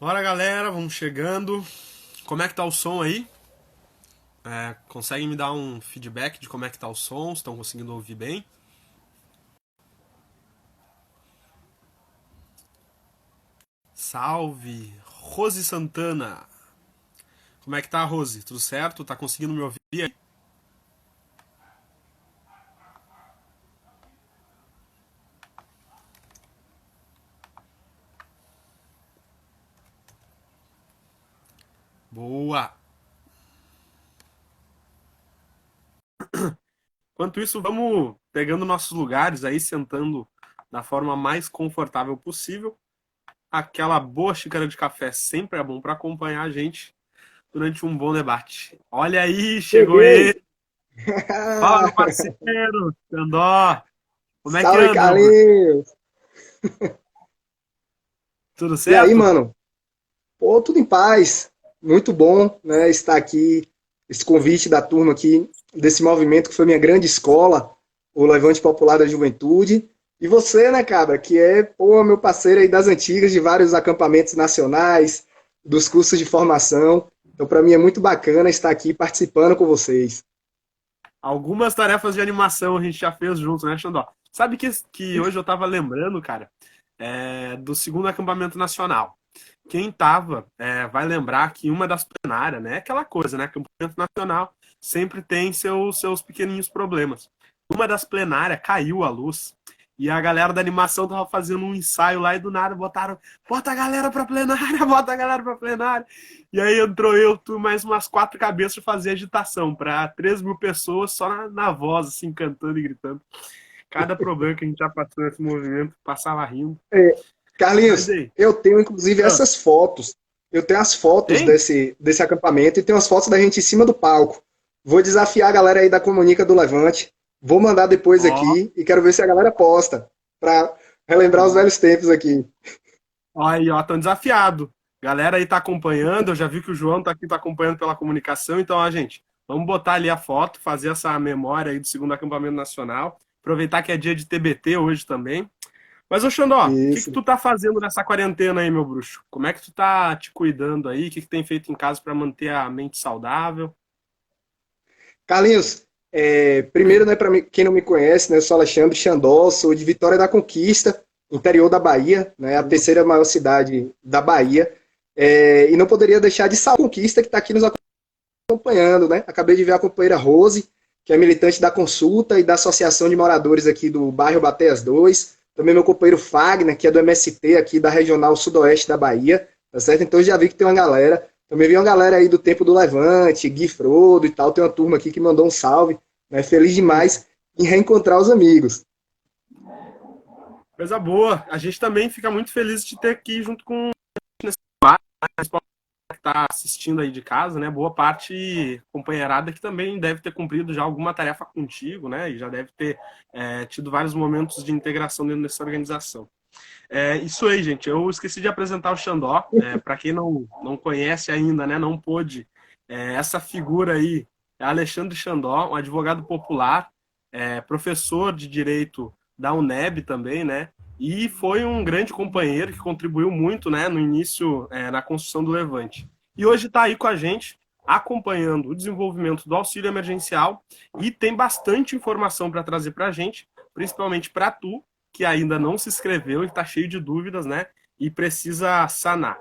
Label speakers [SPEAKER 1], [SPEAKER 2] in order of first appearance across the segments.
[SPEAKER 1] Bora, galera, vamos chegando. Como é que tá o som aí? Conseguem me dar um feedback de como é que tá o som? Estão conseguindo ouvir bem? Salve! Rose Santana! Como é que tá, Rose? Tudo certo? Tá conseguindo me ouvir aí? Boa! Enquanto isso, vamos pegando nossos lugares aí, sentando da forma mais confortável possível. Aquela boa xícara de café sempre é bom para acompanhar a gente durante um bom debate. Olha aí, chegou
[SPEAKER 2] Cheguei!
[SPEAKER 1] ele! Fala, meu parceiro! Xandó! Como é que
[SPEAKER 2] Salve,
[SPEAKER 1] anda, meu bruxo?
[SPEAKER 2] Carlinhos!
[SPEAKER 1] Tudo
[SPEAKER 2] E aí,
[SPEAKER 1] certo?
[SPEAKER 2] mano? Pô, tudo em paz. Muito bom, né, estar aqui, esse convite da turma aqui, desse movimento que foi minha grande escola, o Levante Popular da Juventude. E você, né, cara, que é, pô, meu parceiro aí das antigas, de vários acampamentos nacionais, dos cursos de formação. Então, para mim é muito bacana estar aqui participando com vocês.
[SPEAKER 1] Algumas tarefas de animação a gente já fez junto, né, Xandó? Sabe que hoje eu tava lembrando, cara, do segundo acampamento nacional. Quem tava vai lembrar que uma das plenárias, né, é aquela coisa, né, acampamento nacional sempre tem seus pequeninhos problemas. Uma das plenárias caiu a luz e a galera da animação tava fazendo um ensaio lá e do nada botaram, bota a galera pra plenária, bota a galera pra plenária. E aí entrou eu, tu, mais umas quatro cabeças pra fazer agitação pra 3.000 pessoas só na voz, assim, cantando e gritando. Cada problema que a gente já passou nesse movimento, passava rindo. Mas
[SPEAKER 2] Carlinhos,
[SPEAKER 1] aí,
[SPEAKER 2] eu tenho inclusive
[SPEAKER 1] ah,
[SPEAKER 2] essas fotos. Eu tenho as fotos
[SPEAKER 1] tem?
[SPEAKER 2] desse acampamento e tenho as fotos da gente em cima do palco. Vou desafiar a galera aí da Comunica do Levante. Vou mandar depois
[SPEAKER 1] Ó,
[SPEAKER 2] aqui e quero ver se a galera posta para relembrar os
[SPEAKER 1] ó,
[SPEAKER 2] velhos tempos aqui.
[SPEAKER 1] ó aí, ó, tão desafiado. Galera aí tá acompanhando, eu já vi que o João tá aqui, tá acompanhando pela comunicação, então, ó, gente, vamos botar ali a foto, fazer essa memória aí do segundo acampamento nacional, aproveitar que é dia de TBT hoje também. Mas, ô Xandó, o que que
[SPEAKER 2] Isso.
[SPEAKER 1] tu tá fazendo nessa quarentena aí, meu bruxo? Como é que tu tá te cuidando aí? O que que tem feito em casa para manter a mente saudável?
[SPEAKER 2] Carlinhos, primeiro, né, para quem não me conhece, né, eu sou Alexandre Xandó, sou de Vitória da Conquista, interior da Bahia, né, a
[SPEAKER 1] Boa.
[SPEAKER 2] terceira maior cidade da Bahia. E não poderia deixar de sair a Conquista que está aqui nos acompanhando, né? Acabei de ver a companheira Rose, que é militante da Consulta e da Associação de Moradores aqui do bairro Bateias 2. Também meu companheiro Fagner, que é do MST aqui da Regional Sudoeste da Bahia, tá certo? Então já vi que tem uma galera. Também vi uma galera aí do Tempo do Levante, Gui Frodo e tal. Tem uma turma aqui que mandou um salve. Né? Feliz demais em reencontrar os amigos.
[SPEAKER 1] Coisa boa. A gente também fica muito feliz de ter aqui junto com que está assistindo aí de casa, né? Boa parte companheirada que também deve ter cumprido já alguma tarefa contigo, né? E já deve ter tido vários momentos de integração dentro dessa organização. Isso aí, gente. Eu esqueci de apresentar o Xandó. Para quem não conhece ainda, né? Não pôde. Essa figura aí é Alexandre Xandó, um advogado popular, professor de direito da UNEB também, né? E foi um grande companheiro que contribuiu muito, né, no início, na construção do Levante. E hoje está aí com a gente, acompanhando o desenvolvimento do auxílio emergencial e tem bastante informação para trazer para a gente, principalmente para tu, que ainda não se inscreveu e está cheio de dúvidas, né? E precisa sanar.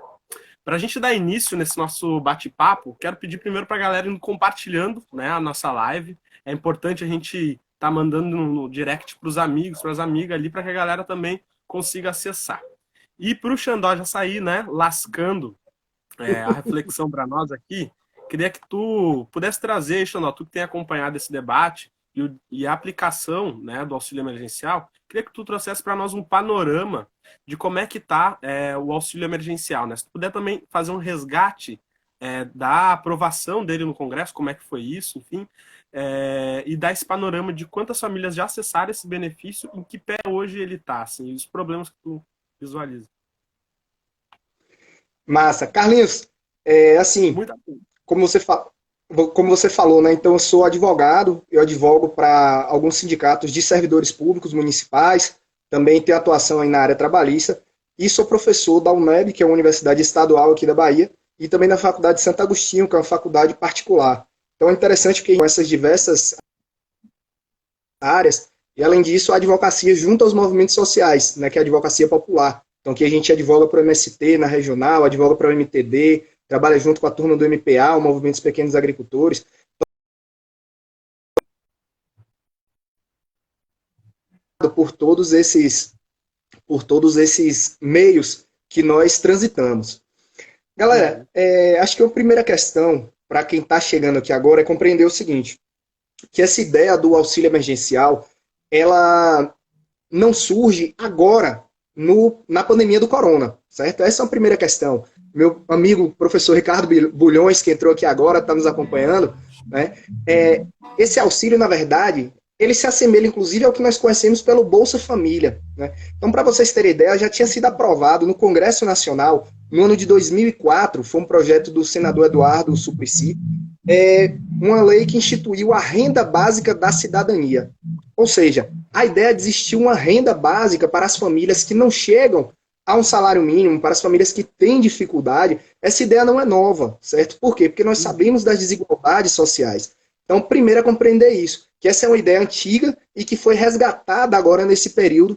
[SPEAKER 1] Para a gente dar início nesse nosso bate-papo, quero pedir primeiro para a galera indo compartilhando, né, a nossa live. É importante a gente tá mandando no direct para os amigos, para as amigas ali, para que a galera também consiga acessar. E para o Xandó já sair, né, lascando a reflexão para nós aqui, queria que tu pudesse trazer, Xandó, tu que tem acompanhado esse debate e a aplicação, né, do auxílio emergencial, queria que tu trouxesse para nós um panorama de como é que está o auxílio emergencial, né? Se tu puder também fazer um resgate da aprovação dele no Congresso, como é que foi isso, enfim, e dar esse panorama de quantas famílias já acessaram esse benefício, em que pé hoje ele está, assim, e os problemas que tu visualiza.
[SPEAKER 2] Massa. Carlinhos, assim,
[SPEAKER 1] Muita coisa.
[SPEAKER 2] como você, como você falou, né? Então eu sou advogado, eu advogo para alguns sindicatos de servidores públicos municipais, também tenho atuação aí na área trabalhista. e sou professor da UNEB, que é uma universidade estadual aqui da Bahia, e também na Faculdade de Santo Agostinho, que é uma faculdade particular. Então é interessante porque com essas diversas áreas, e além disso, a advocacia junto aos movimentos sociais, né, que é a advocacia popular. Então aqui a gente advoga para o MST na regional, advoga para o MTD, trabalha junto com a turma do MPA, o Movimento dos Pequenos Agricultores, por todos esses meios que nós transitamos. Galera, acho que a primeira questão para quem está chegando aqui agora é compreender o seguinte, que essa ideia do auxílio emergencial, ela não surge agora na pandemia do corona, certo? Essa é a primeira questão. Meu amigo professor Ricardo Bulhões, que entrou aqui agora, está nos acompanhando, né? Esse auxílio, na verdade, ele se assemelha, inclusive, ao que nós conhecemos pelo Bolsa Família, né? Então, para vocês terem ideia, já tinha sido aprovado no Congresso Nacional, no ano de 2004, foi um projeto do senador Eduardo Suplicy, uma lei que instituiu a renda básica da cidadania. Ou seja, a ideia de existir uma renda básica para as famílias que não chegam a um salário mínimo, para as famílias que têm dificuldade, essa ideia não é nova, certo? Por quê? Porque nós sabemos das desigualdades sociais. Então, primeiro é compreender isso, que essa é uma ideia antiga e que foi resgatada agora nesse período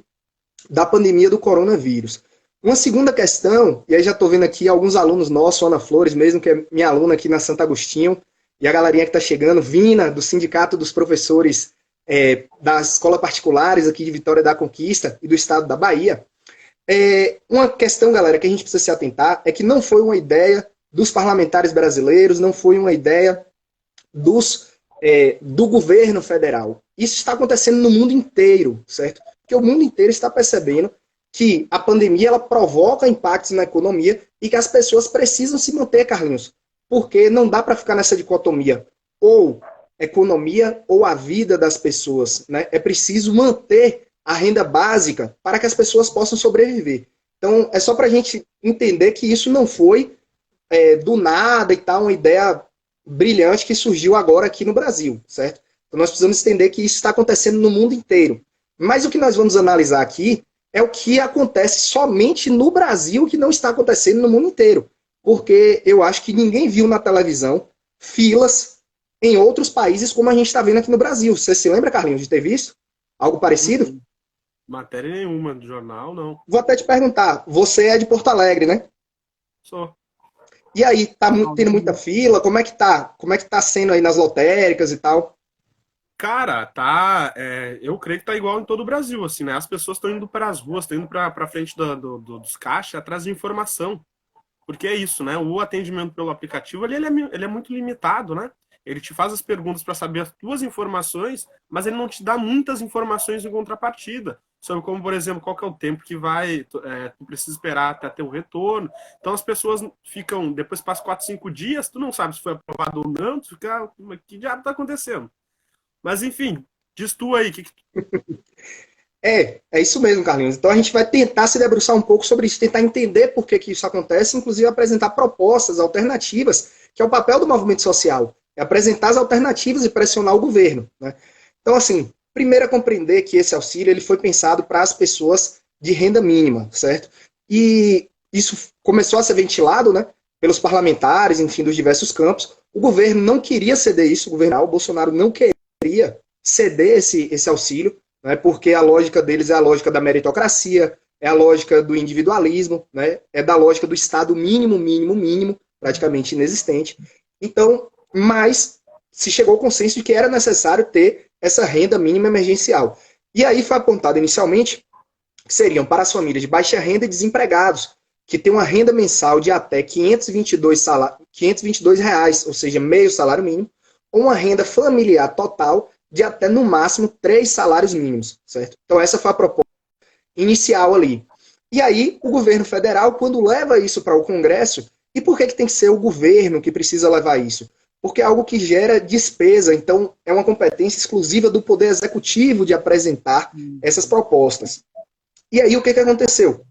[SPEAKER 2] da pandemia do coronavírus. Uma segunda questão, e aí já estou vendo aqui alguns alunos nossos, Ana Flores mesmo, que é minha aluna aqui na Santo Agostinho, e a galerinha que está chegando, Vina, do Sindicato dos Professores das Escolas Particulares aqui de Vitória da Conquista e do Estado da Bahia. Uma questão, galera, que a gente precisa se atentar é que não foi uma ideia dos parlamentares brasileiros, não foi uma ideia do governo federal. Isso está acontecendo no mundo inteiro, certo? Porque o mundo inteiro está percebendo que a pandemia ela provoca impactos na economia e que as pessoas precisam se manter, Carlinhos, porque não dá para ficar nessa dicotomia ou economia ou a vida das pessoas, né? É preciso manter a renda básica para que as pessoas possam sobreviver. Então, é só para a gente entender que isso não foi do nada e tal, uma ideia brilhante que surgiu agora aqui no Brasil, certo? Então, nós precisamos entender que isso está acontecendo no mundo inteiro. Mas o que nós vamos analisar aqui é o que acontece somente no Brasil, que não está acontecendo no mundo inteiro. Porque eu acho que ninguém viu na televisão filas em outros países como a gente está vendo aqui no Brasil. Você se lembra, Carlinhos, de ter visto algo parecido?
[SPEAKER 1] Matéria nenhuma do jornal, não.
[SPEAKER 2] Vou até te perguntar, você é de Porto Alegre, né?
[SPEAKER 1] Sou.
[SPEAKER 2] E aí, tá tendo muita fila? Como é que tá? Como é que tá sendo aí nas lotéricas e tal?
[SPEAKER 1] Cara, tá. Eu creio que tá igual em todo o Brasil, assim, né? As pessoas estão indo para as ruas, estão indo para frente dos caixas atrás de informação. Porque é isso, né? O atendimento pelo aplicativo ele é muito limitado, né? Ele te faz as perguntas para saber as tuas informações, mas ele não te dá muitas informações em contrapartida. Sobre como, por exemplo, qual que é o tempo que tu precisa esperar até ter o retorno. Então as pessoas ficam, depois passa 4, 5 dias, tu não sabe se foi aprovado ou não, tu fica, que diabo tá acontecendo? Mas enfim, diz tu aí,
[SPEAKER 2] É isso mesmo, Carlinhos. Então a gente vai tentar se debruçar um pouco sobre isso, tentar entender por que isso acontece, inclusive apresentar propostas alternativas, que é o papel do movimento social, é apresentar as alternativas e pressionar o governo, né? Então, assim, primeiro é compreender que esse auxílio ele foi pensado para as pessoas de renda mínima, certo? E isso começou a ser ventilado, né, pelos parlamentares, enfim, dos diversos campos. O governo não queria ceder isso, o Bolsonaro não queria ceder esse auxílio, né, porque a lógica deles é a lógica da meritocracia, é a lógica do individualismo, né, é da lógica do Estado mínimo, mínimo, mínimo, praticamente inexistente. Então, mas se chegou ao consenso de que era necessário ter essa renda mínima emergencial. E aí foi apontado inicialmente que seriam para as famílias de baixa renda e desempregados, que têm uma renda mensal de até 522 reais, ou seja, meio salário mínimo, ou uma renda familiar total de até, no máximo, 3 salários mínimos, certo? Então, essa foi a proposta inicial ali. E aí, o governo federal, quando leva isso para o Congresso, e por que tem que ser o governo que precisa levar isso? Porque é algo que gera despesa, então é uma competência exclusiva do Poder Executivo de apresentar essas propostas. E aí, o que aconteceu?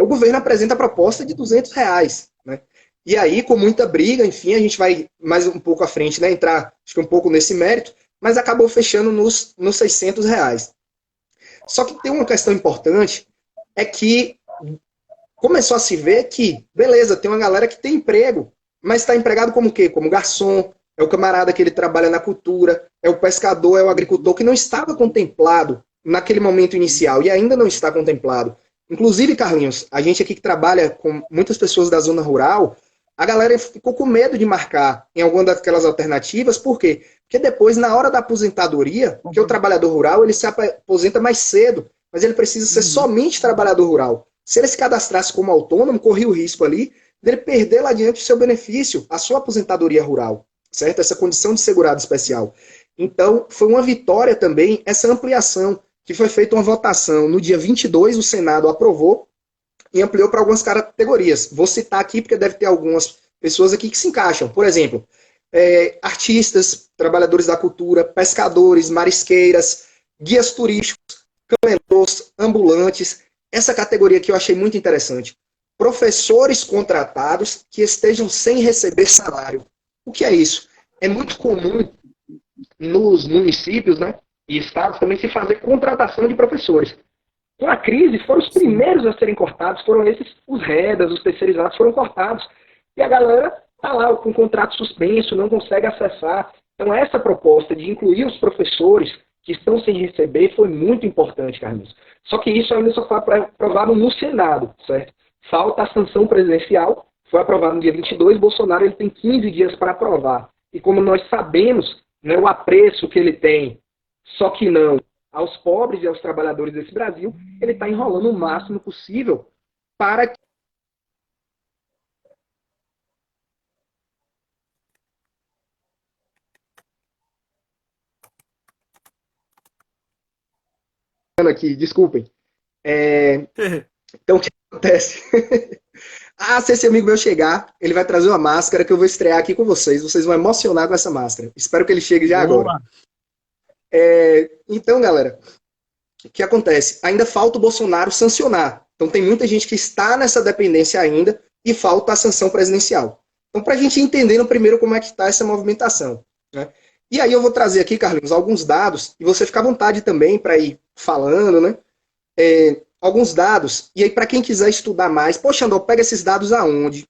[SPEAKER 2] O governo apresenta a proposta de R$ 200, né? E aí, com muita briga, enfim, a gente vai mais um pouco à frente, né, entrar, acho que um pouco nesse mérito, mas acabou fechando nos R$ 600. Só que tem uma questão importante, é que começou a se ver que, beleza, tem uma galera que tem emprego, mas está empregado como o quê? Como garçom, é o camarada que ele trabalha na cultura, é o pescador, é o agricultor que não estava contemplado naquele momento inicial e ainda não está contemplado. Inclusive, Carlinhos, a gente aqui que trabalha com muitas pessoas da zona rural, a galera ficou com medo de marcar em alguma daquelas alternativas, por quê? Porque depois, na hora da aposentadoria, porque o trabalhador rural ele se aposenta mais cedo, mas ele precisa ser somente trabalhador rural. Se ele se cadastrasse como autônomo, corria o risco ali dele perder lá adiante o seu benefício, a sua aposentadoria rural, certo? Essa condição de segurado especial. Então, foi uma vitória também essa ampliação, que foi feita uma votação no dia 22, o Senado aprovou e ampliou para algumas categorias. Vou citar aqui porque deve ter algumas pessoas aqui que se encaixam. Por exemplo, artistas, trabalhadores da cultura, pescadores, marisqueiras, guias turísticos, camelôs, ambulantes. Essa categoria que eu achei muito interessante. Professores contratados que estejam sem receber salário. O que é isso? É muito comum nos municípios, né, e estados também se fazer contratação de professores. Com a crise, foram os primeiros a serem cortados, foram esses, os REDAs, os terceirizados foram cortados. E a galera está lá com o contrato suspenso, não consegue acessar. Então essa proposta de incluir os professores que estão sem receber foi muito importante, Carlinhos. Só que isso ainda só foi aprovado no Senado, certo? Falta a sanção presidencial, foi aprovado no dia 22, Bolsonaro ele tem 15 dias para aprovar. E como nós sabemos, né, o apreço que ele tem, só que não, aos pobres e aos trabalhadores desse Brasil, ele está enrolando o máximo possível para que aqui, desculpem. Então, o que acontece? Se esse amigo meu chegar, ele vai trazer uma máscara que eu vou estrear aqui com vocês. Vocês vão emocionar com essa máscara. Espero que ele chegue já agora. Então, galera, o que acontece? Ainda falta o Bolsonaro sancionar. Então, tem muita gente que está nessa dependência ainda e falta a sanção presidencial. Então, para a gente entender primeiro como é que está essa movimentação, né? E aí eu vou trazer aqui, Carlinhos, alguns dados, e você fica à vontade também para ir falando, né? Alguns dados, e aí para quem quiser estudar mais, poxa, Andor, pega esses dados aonde?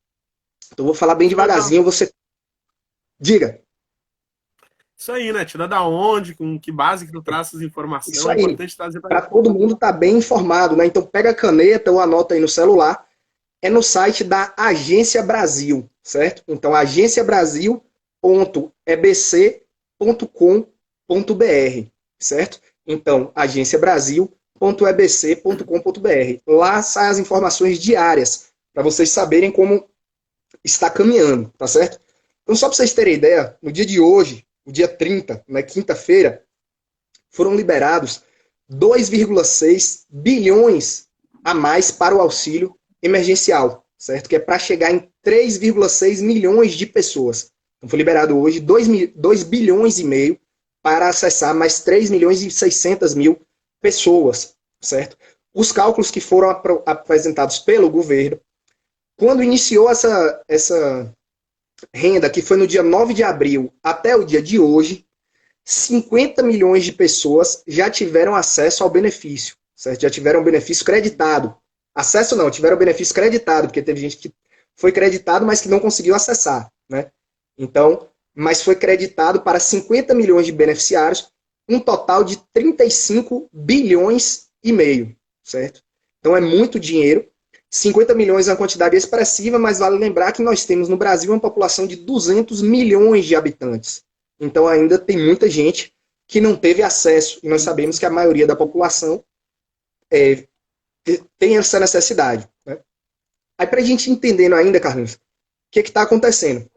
[SPEAKER 2] Então, eu vou falar bem devagarzinho, você... Diga.
[SPEAKER 1] Isso aí, né? Tira da onde, com que base que tu traz essas informações.
[SPEAKER 2] Isso aí.
[SPEAKER 1] É importante trazer
[SPEAKER 2] para todo mundo estar bem informado, né? Então pega a caneta ou anota aí no celular. É no site da Agência Brasil, certo? Então agenciabrasil.ebc.com.br, certo? Então agenciabrasil.ebc.com.br. Lá saem as informações diárias para vocês saberem como está caminhando, tá certo? Então só para vocês terem ideia, no dia de hoje, o dia 30, na quinta-feira, foram liberados 2,6 bilhões a mais para o auxílio emergencial, certo? Que é para chegar em 3,6 milhões de pessoas. Então foi liberado hoje 2 bilhões e meio para acessar mais 3 milhões e 600 mil pessoas, certo? Os cálculos que foram apresentados pelo governo, quando iniciou essa renda, que foi no dia 9 de abril até o dia de hoje, 50 milhões de pessoas já tiveram acesso ao benefício, certo? Já tiveram o benefício creditado. Acesso não, tiveram o benefício creditado, porque teve gente que foi creditado, mas que não conseguiu acessar, né? Então, mas foi creditado para 50 milhões de beneficiários, um total de 35 bilhões e meio, certo? Então é muito dinheiro. 50 milhões é uma quantidade expressiva, mas vale lembrar que nós temos no Brasil uma população de 200 milhões de habitantes. Então ainda tem muita gente que não teve acesso, e nós sabemos que a maioria da população tem essa necessidade, né? Aí para a gente entendendo ainda, Carlinhos, o que está acontecendo?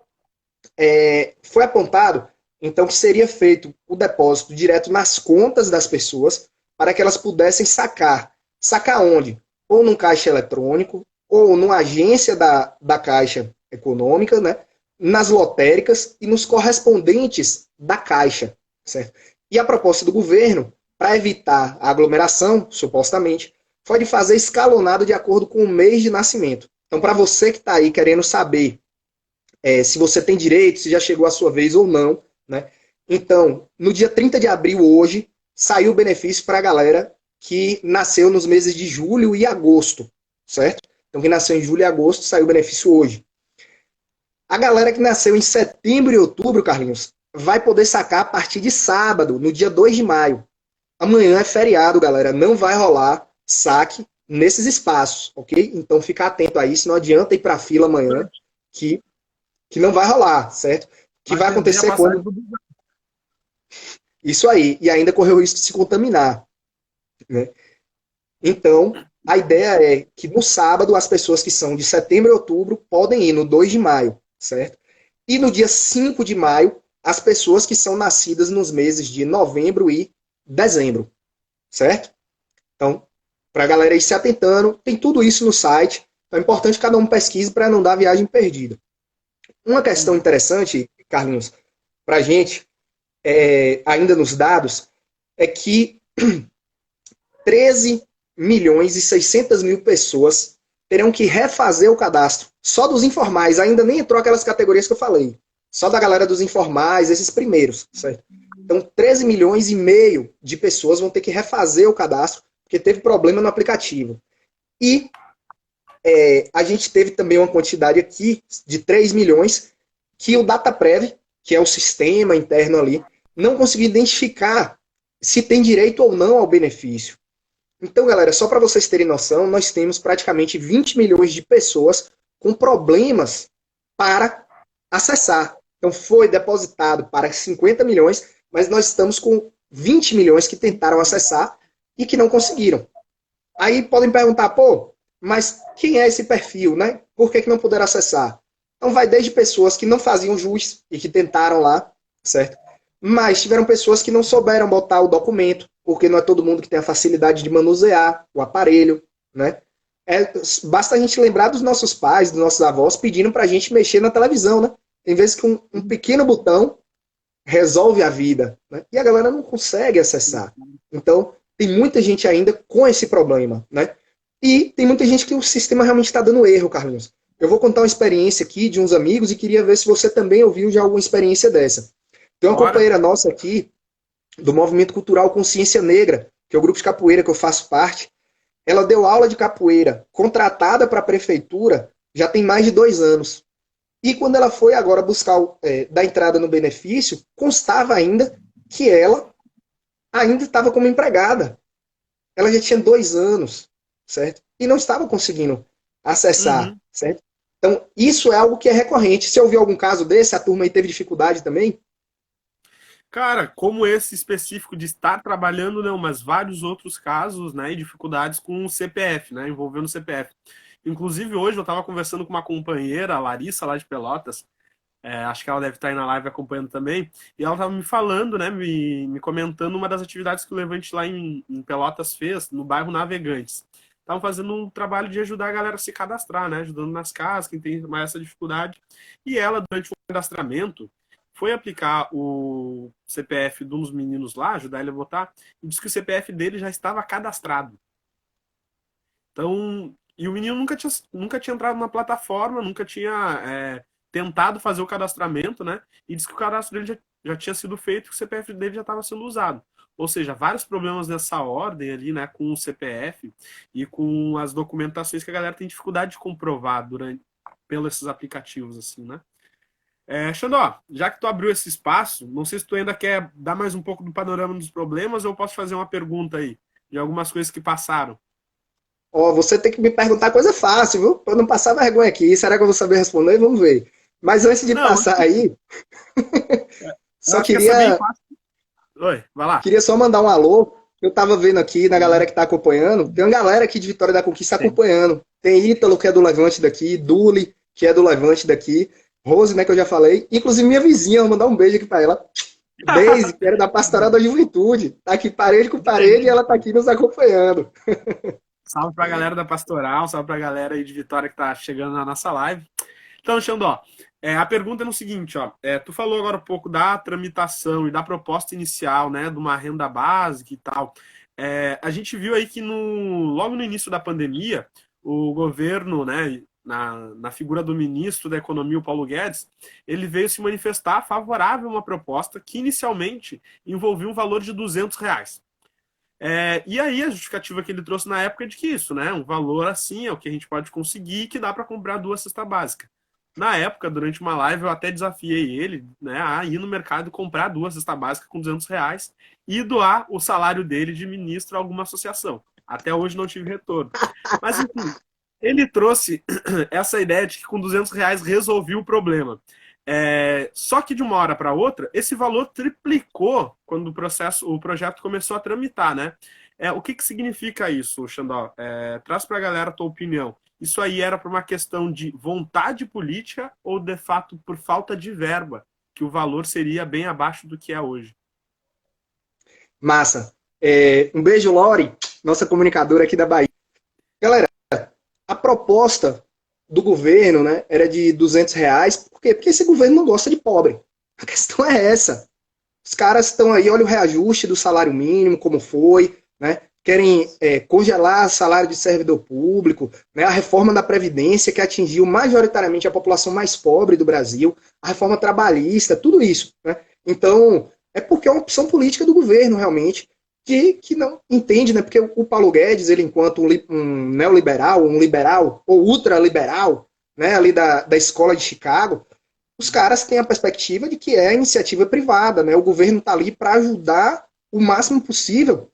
[SPEAKER 2] Foi apontado, então, que seria feito o depósito direto nas contas das pessoas para que elas pudessem sacar. Sacar onde? Ou num caixa eletrônico, ou numa agência da Caixa Econômica, né? Nas lotéricas e nos correspondentes da Caixa, certo? E a proposta do governo, para evitar a aglomeração, supostamente, foi de fazer escalonado de acordo com o mês de nascimento. Então, para você que está aí querendo saber se você tem direito, se já chegou a sua vez ou não, né? Então, no dia 30 de abril, hoje, saiu o benefício para a galera que nasceu nos meses de julho e agosto, certo? Então, quem nasceu em julho e agosto saiu o benefício hoje. A galera que nasceu em setembro e outubro, Carlinhos, vai poder sacar a partir de sábado, no dia 2 de maio. Amanhã é feriado, galera. Não vai rolar saque nesses espaços, ok? Então fica atento a isso. Não adianta ir para a fila amanhã, que não vai rolar, certo? O que vai acontecer quando... Isso aí. E ainda correu o risco de se contaminar, né? Então, a ideia é que no sábado as pessoas que são de setembro e outubro podem ir no 2 de maio, certo? E no dia 5 de maio, as pessoas que são nascidas nos meses de novembro e dezembro, certo? Então, para a galera ir se atentando, tem tudo isso no site. Então é importante que cada um pesquise para não dar viagem perdida. Uma questão interessante, Carlinhos, para a gente, ainda nos dados, é que 13 milhões e 600 mil pessoas terão que refazer o cadastro. Só dos informais, ainda nem entrou aquelas categorias que eu falei. Só da galera dos informais, esses primeiros, certo? Então, 13 milhões e meio de pessoas vão ter que refazer o cadastro, porque teve problema no aplicativo. E a gente teve também uma quantidade aqui de 3 milhões que o DataPrev, que é o sistema interno ali, não conseguiu identificar se tem direito ou não ao benefício. Então, galera, só para vocês terem noção, nós temos praticamente 20 milhões de pessoas com problemas para acessar. Então, foi depositado para 50 milhões, mas nós estamos com 20 milhões que tentaram acessar e que não conseguiram. Aí podem perguntar, pô, mas quem é esse perfil, né? Por que não puderam acessar? Então, vai desde pessoas que não faziam jus e que tentaram lá, certo? Mas tiveram pessoas que não souberam botar o documento, porque não é todo mundo que tem a facilidade de manusear o aparelho, né? Basta a gente lembrar dos nossos pais, dos nossos avós, pedindo para a gente mexer na televisão, né? Tem vezes que um pequeno botão resolve a vida, né? E a galera não consegue acessar. Então, tem muita gente ainda com esse problema, né? E tem muita gente que o sistema realmente está dando erro, Carlinhos. Eu vou contar uma experiência aqui de uns amigos e queria ver se você também ouviu já alguma experiência dessa. Tem uma companheira nossa aqui, do Movimento Cultural Consciência Negra, que é o grupo de capoeira que eu faço parte. Ela deu aula de capoeira, contratada para a prefeitura, já tem mais de 2 anos. E quando ela foi agora buscar dar entrada no benefício, constava ainda que ela ainda estava como empregada. Ela já tinha 2 anos, certo? E não estava conseguindo acessar, certo? Então, isso é algo que é recorrente. Se ouviu algum caso desse, a turma aí teve dificuldade também?
[SPEAKER 1] Cara, como esse específico de estar trabalhando, não, mas vários outros casos, né, e dificuldades com o CPF, né, envolvendo o CPF. Inclusive, hoje eu estava conversando com uma companheira, a Larissa, lá de Pelotas, acho que ela deve estar aí na live acompanhando também, e ela estava me falando, né, me comentando uma das atividades que o Levante lá em Pelotas fez, no bairro Navegantes. Estavam fazendo um trabalho de ajudar a galera a se cadastrar, né, ajudando nas casas, quem tem mais essa dificuldade. E ela, durante o cadastramento, foi aplicar o CPF de uns meninos lá, ajudar ele a votar, e disse que o CPF dele já estava cadastrado. Então, e o menino nunca tinha entrado na plataforma, nunca tinha tentado fazer o cadastramento, né? E disse que o cadastro dele já tinha sido feito e que o CPF dele já estava sendo usado. Ou seja, vários problemas nessa ordem ali, né, com o CPF e com as documentações que a galera tem dificuldade de comprovar pelos esses aplicativos, assim, né? Xandó, já que tu abriu esse espaço, não sei se tu ainda quer dar mais um pouco do panorama dos problemas ou eu posso fazer uma pergunta aí, de algumas coisas que passaram.
[SPEAKER 2] Ó, você tem que me perguntar coisa fácil, viu? Para não passar vergonha aqui. Será que eu vou saber responder? Vamos ver. Mas antes de
[SPEAKER 1] Não,
[SPEAKER 2] passar aí,
[SPEAKER 1] eu
[SPEAKER 2] só
[SPEAKER 1] acho que essa é bem
[SPEAKER 2] queria,
[SPEAKER 1] fácil. Oi, vai lá.
[SPEAKER 2] queria só mandar um alô. Eu tava vendo aqui na galera que tá acompanhando. Tem uma galera aqui de Vitória da Conquista acompanhando. Tem Ítalo, que é do Levante daqui, Duli, que é do Levante daqui, Rose, né, que eu já falei. Inclusive minha vizinha, vou mandar um beijo aqui para ela. Deise, que era da Pastoral da Juventude. Tá aqui parede com parede e ela tá aqui nos acompanhando.
[SPEAKER 1] Salve pra galera da Pastoral, salve pra galera aí de Vitória que tá chegando na nossa live. Então, Xandó, a pergunta é no seguinte, ó, tu falou agora um pouco da tramitação e da proposta inicial, né, de uma renda básica e tal. A gente viu aí que logo no início da pandemia, o governo, né, na figura do ministro da Economia, o Paulo Guedes, ele veio se manifestar favorável a uma proposta que inicialmente envolvia um valor de R$ 200. E aí a justificativa que ele trouxe na época é de que isso, né? Um valor assim é o que a gente pode conseguir que dá para comprar 2 cestas básicas. Na época, durante uma live, eu até desafiei ele, né, a ir no mercado e comprar 2 cestas básicas com R$ 200 e doar o salário dele de ministro a alguma associação. Até hoje não tive retorno. Mas, enfim, ele trouxe essa ideia de que com R$ 200 resolvia o problema. Só que de uma hora para outra, esse valor triplicou quando o projeto começou a tramitar, né? O que significa isso, Xandó? Traz para a galera a tua opinião. Isso aí era por uma questão de vontade política ou, de fato, por falta de verba, que o valor seria bem abaixo do que é hoje?
[SPEAKER 2] Massa. Um beijo, Lori, nossa comunicadora aqui da Bahia. Galera, a proposta do governo, né, era de R$ 200. Por quê? Porque esse governo não gosta de pobre. A questão é essa. Os caras estão aí, olha o reajuste do salário mínimo, como foi, né? Querem congelar o salário de servidor público, né? A reforma da Previdência, que atingiu majoritariamente a população mais pobre do Brasil, a reforma trabalhista, tudo isso, né? Então, é porque é uma opção política do governo, realmente, que não entende, né? Porque o Paulo Guedes, ele enquanto um neoliberal, um liberal, ou ultraliberal, né? Ali da escola de Chicago, os caras têm a perspectiva de que é iniciativa privada, né? O governo está ali para ajudar o máximo possível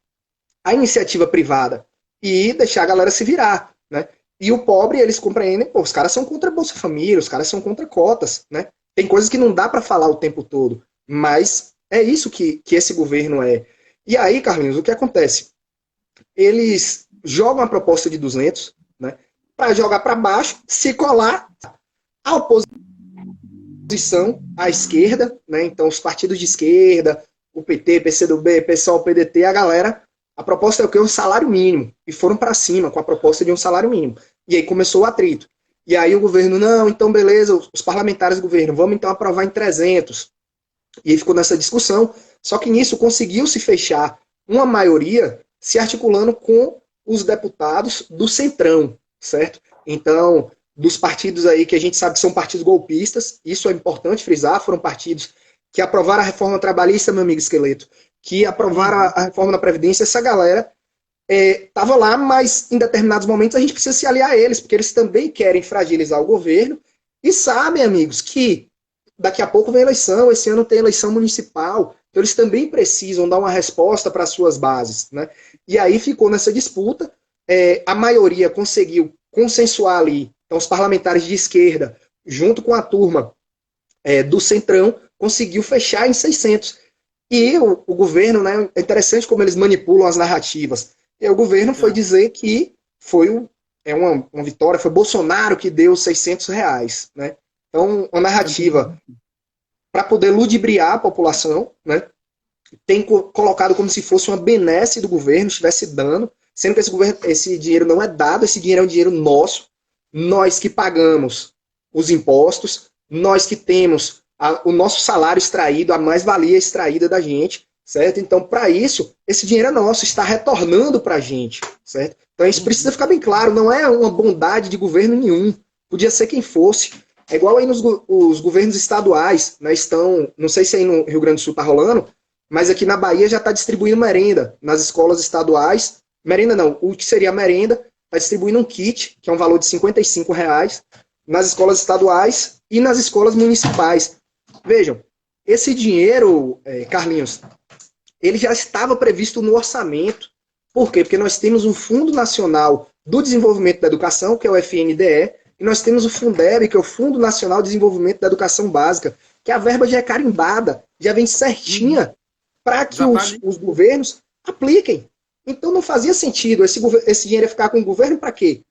[SPEAKER 2] a iniciativa privada e deixar a galera se virar, né? E o pobre, eles compreendem, pô, os caras são contra a Bolsa Família, os caras são contra cotas, né? Tem coisas que não dá para falar o tempo todo, mas é isso que esse governo é. E aí, Carlinhos, o que acontece? Eles jogam a proposta de 200, né? Para jogar para baixo, se colar, a oposição à esquerda, né? Então os partidos de esquerda, o PT, PCdoB, PSOL, PDT, a proposta é o que? Um salário mínimo. E foram para cima com a proposta de um salário mínimo. E aí começou o atrito. E aí o governo, não, então beleza, os parlamentares do governo, vamos então aprovar em 300. E aí ficou nessa discussão. Só que nisso conseguiu-se fechar uma maioria se articulando com os deputados do Centrão, certo? Então, dos partidos aí que a gente sabe que são partidos golpistas, isso é importante frisar, foram partidos que aprovaram a reforma trabalhista, meu amigo Esqueleto, que aprovaram a reforma da Previdência, essa galera estava lá, mas em determinados momentos a gente precisa se aliar a eles, porque eles também querem fragilizar o governo e sabem, amigos, que daqui a pouco vem eleição, esse ano tem eleição municipal, então eles também precisam dar uma resposta para as suas bases, né? E aí ficou nessa disputa, a maioria conseguiu consensuar ali, então os parlamentares de esquerda, junto com a turma do Centrão, conseguiu fechar em 600. E o governo, né, é interessante como eles manipulam as narrativas. E o governo foi dizer que foi uma vitória, foi Bolsonaro que deu R$ 600, né? Então, uma narrativa para poder ludibriar a população, né? Tem colocado como se fosse uma benesse do governo, estivesse dando, sendo que esse dinheiro não é dado, esse dinheiro é um dinheiro nosso, nós que pagamos os impostos, nós que temos o nosso salário extraído, a mais-valia extraída da gente, certo? Então, para isso, esse dinheiro é nosso, está retornando para a gente, certo? Então, isso precisa ficar bem claro, não é uma bondade de governo nenhum, podia ser quem fosse. É igual aí os governos estaduais, né, estão, não sei se aí no Rio Grande do Sul está rolando, mas aqui na Bahia já está distribuindo merenda nas escolas estaduais. Merenda não, o que seria merenda, está distribuindo um kit, que é um valor de R$ 55, nas escolas estaduais e nas escolas municipais. Vejam, esse dinheiro, Carlinhos, ele já estava previsto no orçamento. Por quê? Porque nós temos um Fundo Nacional do Desenvolvimento da Educação, que é o FNDE, e nós temos o Fundeb, que é o Fundo Nacional de Desenvolvimento da Educação Básica, que a verba já é carimbada, já vem certinha para que os governos apliquem. Então não fazia sentido esse dinheiro ficar com o governo para quê?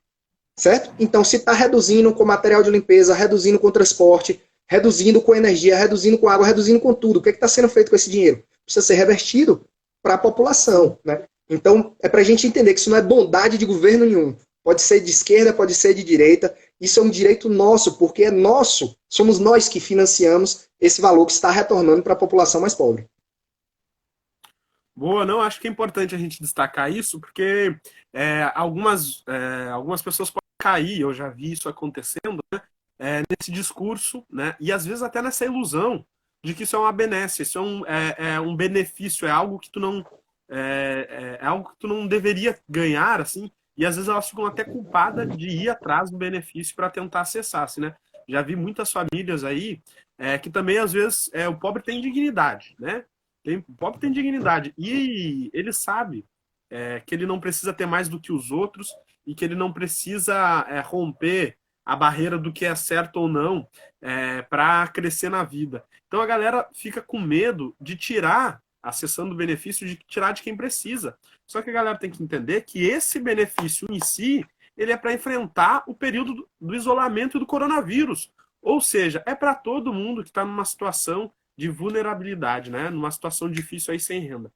[SPEAKER 2] Certo? Então se está reduzindo com material de limpeza, reduzindo com transporte, reduzindo com energia, reduzindo com água, reduzindo com tudo, o que está sendo feito com esse dinheiro? Precisa ser revertido para a população, né? Então é para a gente entender que isso não é bondade de governo nenhum. Pode ser de esquerda, pode ser de direita. Isso é um direito nosso, porque é nosso. Somos nós que financiamos esse valor que está retornando para a população mais pobre.
[SPEAKER 1] Boa, não, acho que é importante a gente destacar isso, porque algumas pessoas podem cair, eu já vi isso acontecendo, né, nesse discurso, né, e às vezes até nessa ilusão de que isso é uma benesse, isso é um benefício, é algo que tu é algo que tu não deveria ganhar, assim, e às vezes elas ficam até culpadas de ir atrás do benefício para tentar acessar, assim, né? Já vi muitas famílias aí que também, às vezes, o pobre tem dignidade, né? O pobre tem dignidade. E ele sabe que ele não precisa ter mais do que os outros e que ele não precisa romper a barreira do que é certo ou não para crescer na vida. Então a galera fica com medo de tirar, acessando o benefício, de tirar de quem precisa. Só que a galera tem que entender que esse benefício em si, ele é para enfrentar o período do isolamento e do coronavírus. Ou seja, é para todo mundo que está numa situação de vulnerabilidade, né? Numa situação difícil aí sem renda.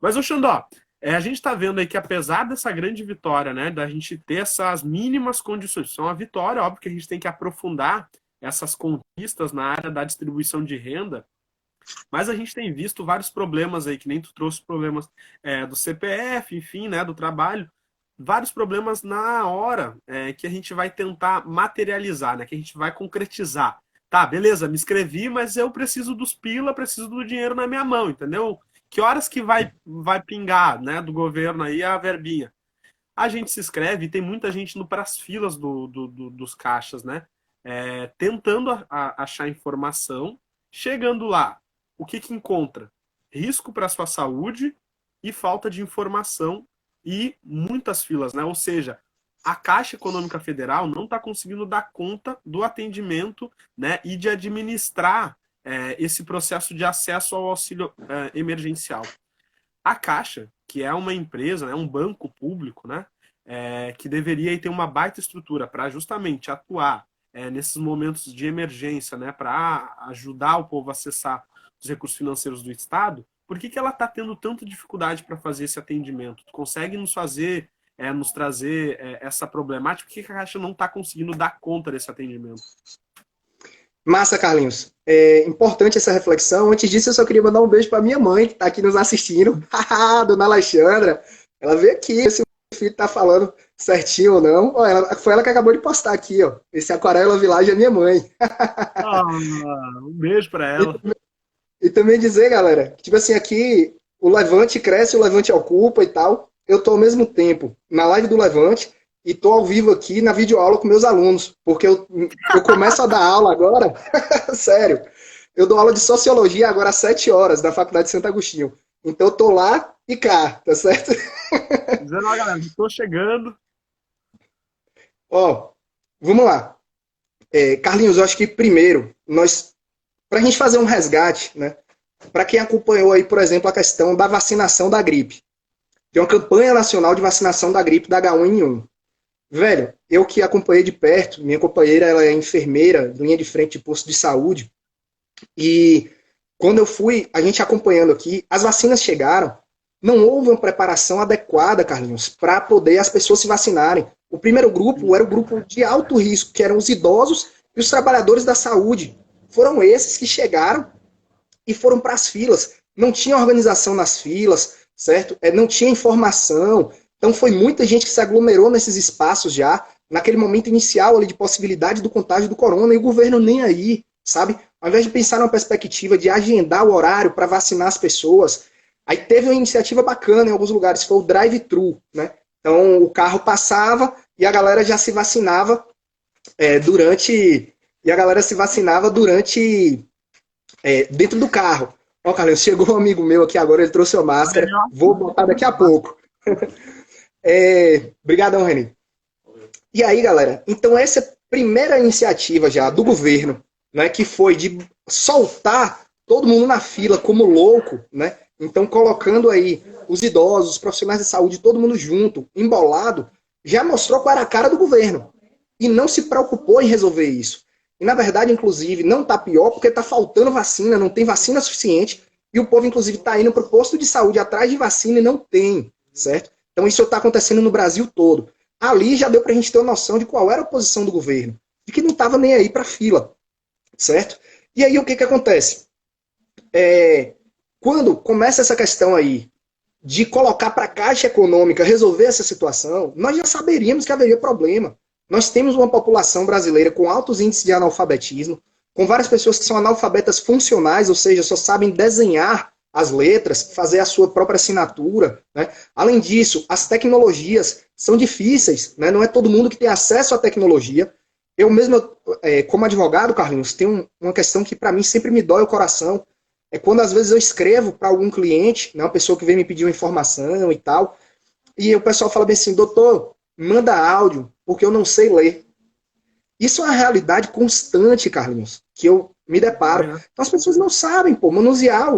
[SPEAKER 1] Mas, ô Xandó, a gente está vendo aí que apesar dessa grande vitória, né, da gente ter essas mínimas condições, isso é uma vitória, óbvio que a gente tem que aprofundar essas conquistas na área da distribuição de renda, mas a gente tem visto vários problemas aí, que nem tu trouxe problemas do CPF, enfim, né, do trabalho, vários problemas na hora que a gente vai tentar materializar, né, que a gente vai concretizar. Tá, beleza, me inscrevi, mas eu preciso dos pila, preciso do dinheiro na minha mão, entendeu? Que horas que vai pingar, né, do governo aí a verbinha? A gente se inscreve e tem muita gente indo para as filas dos caixas, né? Tentando achar informação, chegando lá, o que encontra? Risco para a sua saúde e falta de informação e muitas filas, né? Ou seja, a Caixa Econômica Federal não está conseguindo dar conta do atendimento, né, e de administrar esse processo de acesso ao auxílio emergencial. A Caixa, que é uma empresa, né, um banco público, né, que deveria ter uma baita estrutura para justamente atuar nesses momentos de emergência, né, para ajudar o povo a acessar os recursos financeiros do Estado, por que ela está tendo tanta dificuldade para fazer esse atendimento? Tu consegue nos trazer essa problemática? Por que a Caixa não está conseguindo dar conta desse atendimento?
[SPEAKER 2] Massa, Carlinhos. É importante essa reflexão. Antes disso, eu só queria mandar um beijo para minha mãe, que está aqui nos assistindo. Dona Alexandra. Ela veio aqui, se o filho está falando certinho ou não. Foi ela que acabou de postar aqui, ó. Esse Aquarela Village é minha mãe.
[SPEAKER 1] Um beijo para ela.
[SPEAKER 2] E também dizer, galera, que, tipo assim, aqui o Levante cresce, o Levante ocupa e tal. Eu tô ao mesmo tempo na live do Levante e tô ao vivo aqui na videoaula com meus alunos, porque eu começo a dar aula agora, sério, eu dou aula de Sociologia agora às 7 horas, da Faculdade de Santo Agostinho. Então eu tô lá e cá, tá certo?
[SPEAKER 1] Dizendo, ó, galera, estou chegando.
[SPEAKER 2] Ó, vamos lá. Carlinhos, eu acho que primeiro, pra gente fazer um resgate, né, para quem acompanhou aí, por exemplo, a questão da vacinação da gripe. Tem uma campanha nacional de vacinação da gripe da H1N1. Velho, eu que acompanhei de perto, minha companheira ela é enfermeira, linha de frente de posto de saúde, e quando eu fui, a gente acompanhando aqui, as vacinas chegaram, não houve uma preparação adequada, Carlinhos, para poder as pessoas se vacinarem. O primeiro grupo era o grupo de alto risco, que eram os idosos e os trabalhadores da saúde. Foram esses que chegaram e foram para as filas. Não tinha organização nas filas, certo? Não tinha informação. Então foi muita gente que se aglomerou nesses espaços já, naquele momento inicial ali de possibilidade do contágio do corona, e o governo nem aí, sabe? Ao invés de pensar numa perspectiva de agendar o horário para vacinar as pessoas, aí teve uma iniciativa bacana em alguns lugares, foi o drive-thru, né? Então o carro passava e a galera já se vacinava dentro do carro. Ó, Carlinhos, chegou um amigo meu aqui agora, ele trouxe a máscara, vou botar daqui a pouco. Obrigadão, Reni. E aí, galera, então essa primeira iniciativa já do governo, né, que foi de soltar todo mundo na fila como louco, né? Então colocando aí os idosos, os profissionais de saúde, todo mundo junto, embolado, já mostrou qual era a cara do governo. E não se preocupou em resolver isso. E na verdade, inclusive, não está pior porque está faltando vacina, não tem vacina suficiente, e o povo, inclusive, está indo para o posto de saúde atrás de vacina e não tem, certo? Então isso está acontecendo no Brasil todo. Ali já deu para a gente ter uma noção de qual era a posição do governo, de que não estava nem aí para a fila, certo? E aí o que acontece? Quando começa essa questão aí de colocar para a Caixa Econômica resolver essa situação, nós já saberíamos que haveria problema. Nós temos uma população brasileira com altos índices de analfabetismo, com várias pessoas que são analfabetas funcionais, ou seja, só sabem desenhar as letras, fazer a sua própria assinatura, né? Além disso, as tecnologias são difíceis, né? Não é todo mundo que tem acesso à tecnologia. Eu mesmo, como advogado, Carlinhos, tem uma questão que para mim sempre me dói o coração, é quando às vezes eu escrevo para algum cliente, né, uma pessoa que vem me pedir uma informação e tal, e o pessoal fala bem assim, doutor, manda áudio, porque eu não sei ler. Isso é uma realidade constante, Carlinhos, que eu me deparo. Então as pessoas não sabem, pô, manusear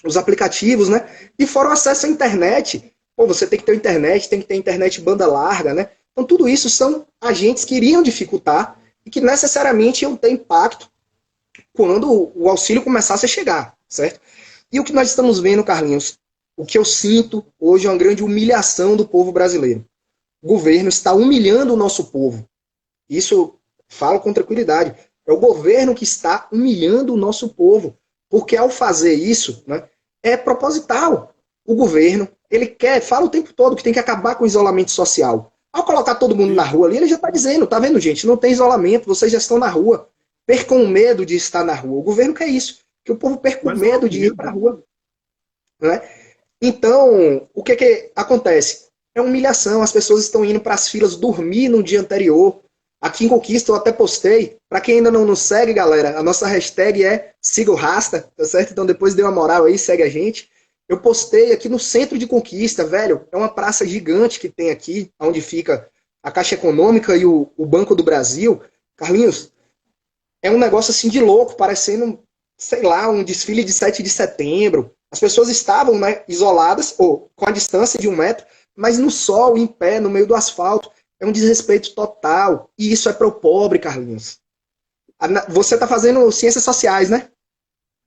[SPEAKER 2] os aplicativos, né? E fora o acesso à internet. Pô, você tem que ter internet, tem que ter internet banda larga, né? Então tudo isso são agentes que iriam dificultar e que necessariamente iam ter impacto quando o auxílio começasse a chegar, certo? E o que nós estamos vendo, Carlinhos, o que eu sinto hoje é uma grande humilhação do povo brasileiro. O governo está humilhando o nosso povo. Isso eu falo com tranquilidade. É o governo que está humilhando o nosso povo. Porque ao fazer isso, né, é proposital. O governo, ele fala o tempo todo que tem que acabar com o isolamento social. Ao colocar todo mundo na rua ali, ele já está dizendo, tá vendo, gente? Não tem isolamento, vocês já estão na rua. Percam o medo de estar na rua. O governo quer isso, que o povo perca o medo de ir para a rua. Né? Então, o que acontece? É humilhação, as pessoas estão indo para as filas dormir no dia anterior. Aqui em Conquista eu até postei, para quem ainda não nos segue, galera, a nossa hashtag é Siga o Rasta, tá certo? Então depois dê uma moral aí, segue a gente. Eu postei aqui no centro de Conquista, velho, é uma praça gigante que tem aqui, onde fica a Caixa Econômica e o Banco do Brasil. Carlinhos, é um negócio assim de louco, parecendo, sei lá, um desfile de 7 de setembro. As pessoas estavam, né, isoladas, ou com a distância de 1 metro, mas no sol, em pé, no meio do asfalto. É um desrespeito total. E isso é pro pobre, Carlinhos. Você tá fazendo ciências sociais, né?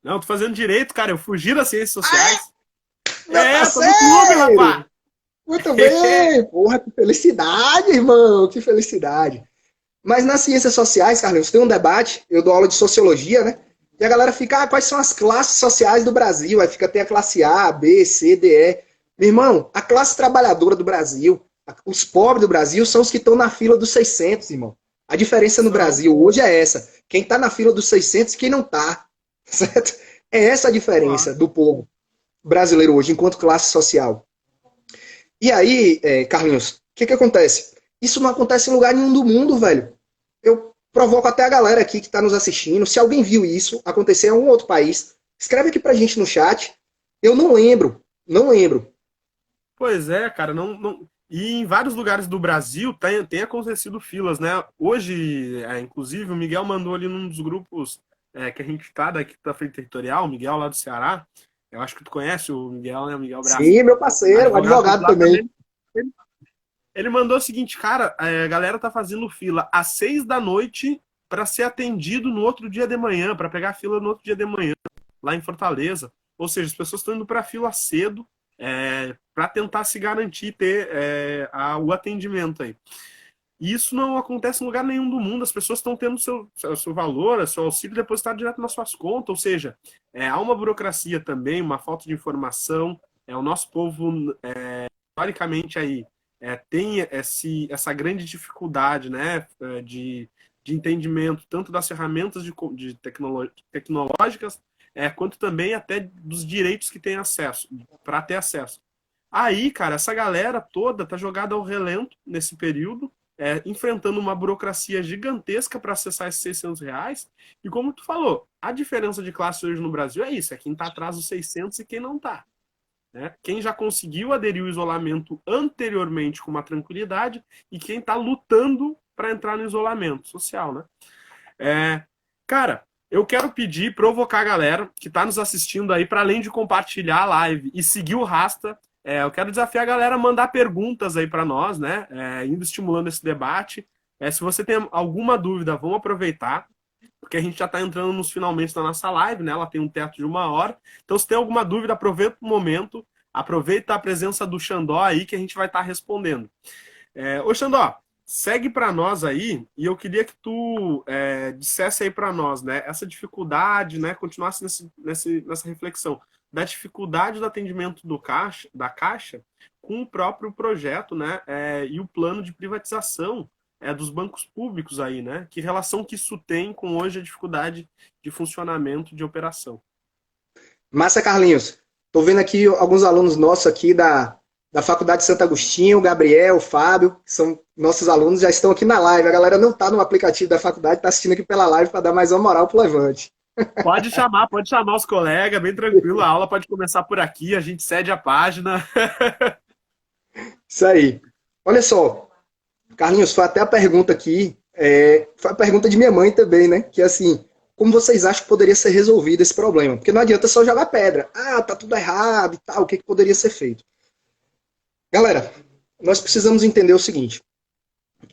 [SPEAKER 1] Não, tô fazendo direito, cara. Eu fugi das ciências sociais.
[SPEAKER 2] Tô
[SPEAKER 1] no clube, rapaz.
[SPEAKER 2] Muito bem. Porra, que felicidade, irmão. Que felicidade. Mas nas ciências sociais, Carlinhos, tem um debate. Eu dou aula de sociologia, né? E a galera fica, quais são as classes sociais do Brasil? Aí fica, tem a classe A, B, C, D, E. Meu irmão, a classe trabalhadora do Brasil, os pobres do Brasil são os que estão na fila dos 600, irmão. A diferença no Brasil hoje é essa. Quem está na fila dos 600 e quem não está. Certo? É essa a diferença do povo brasileiro hoje, enquanto classe social. E aí, Carlinhos, o que acontece? Isso não acontece em lugar nenhum do mundo, velho. Eu provoco até a galera aqui que está nos assistindo. Se alguém viu isso acontecer em algum outro país, escreve aqui pra gente no chat. Eu não lembro. Não lembro.
[SPEAKER 1] Pois é, cara, E em vários lugares do Brasil tem acontecido filas, né? Hoje, inclusive, o Miguel mandou ali num dos grupos que a gente tá daqui da Frente Territorial, o Miguel lá do Ceará. Eu acho que tu conhece o Miguel, né? O Miguel Braço.
[SPEAKER 2] Sim, meu parceiro, advogado também.
[SPEAKER 1] Ele mandou o seguinte, cara, a galera tá fazendo fila às 6 da noite para ser atendido no outro dia de manhã, para pegar a fila no outro dia de manhã, lá em Fortaleza. Ou seja, as pessoas estão indo para a fila cedo, para tentar se garantir ter o atendimento aí. E isso não acontece em lugar nenhum do mundo. As pessoas estão tendo seu valor, seu auxílio depositado direto nas suas contas. Ou seja, há uma burocracia também, uma falta de informação. O nosso povo, historicamente, aí, tem essa grande dificuldade, né, de entendimento, tanto das ferramentas de tecnológicas, quanto também até dos direitos que tem acesso, para ter acesso. Aí, cara, essa galera toda tá jogada ao relento nesse período, enfrentando uma burocracia gigantesca para acessar esses R$ 600. E como tu falou, a diferença de classe hoje no Brasil é isso, é quem tá atrás dos 600 e quem não tá. Né? Quem já conseguiu aderir ao isolamento anteriormente com uma tranquilidade e quem tá lutando para entrar no isolamento social, né? Cara, eu quero pedir, provocar a galera que está nos assistindo aí, para além de compartilhar a live e seguir o Rasta, eu quero desafiar a galera a mandar perguntas aí para nós, né? Indo estimulando esse debate. Se você tem alguma dúvida, vamos aproveitar, porque a gente já está entrando nos finalmente da nossa live, né? Ela tem um teto de 1 hora. Então, se tem alguma dúvida, aproveita o momento, aproveita a presença do Xandó aí, que a gente vai estar respondendo. Ô, Xandó, segue para nós aí, e eu queria que tu dissesse aí para nós, né, essa dificuldade, né, continuasse nessa reflexão da dificuldade do atendimento da Caixa com o próprio projeto, né, e o plano de privatização dos bancos públicos aí, né, que relação que isso tem com hoje a dificuldade de funcionamento de operação.
[SPEAKER 2] Massa, Carlinhos. Tô vendo aqui alguns alunos nossos aqui da Faculdade de Santo Agostinho, o Gabriel, o Fábio, que são nossos alunos, já estão aqui na live. A galera não tá no aplicativo da faculdade, tá assistindo aqui pela live para dar mais uma moral pro Levante.
[SPEAKER 1] Pode chamar os colegas, bem tranquilo. A aula pode começar por aqui, a gente cede a página.
[SPEAKER 2] Isso aí. Olha só, Carlinhos, foi até a pergunta aqui, foi a pergunta de minha mãe também, né? Que é assim, como vocês acham que poderia ser resolvido esse problema? Porque não adianta só jogar pedra. Ah, tá tudo errado e tal, o que, que poderia ser feito? Galera, nós precisamos entender o seguinte: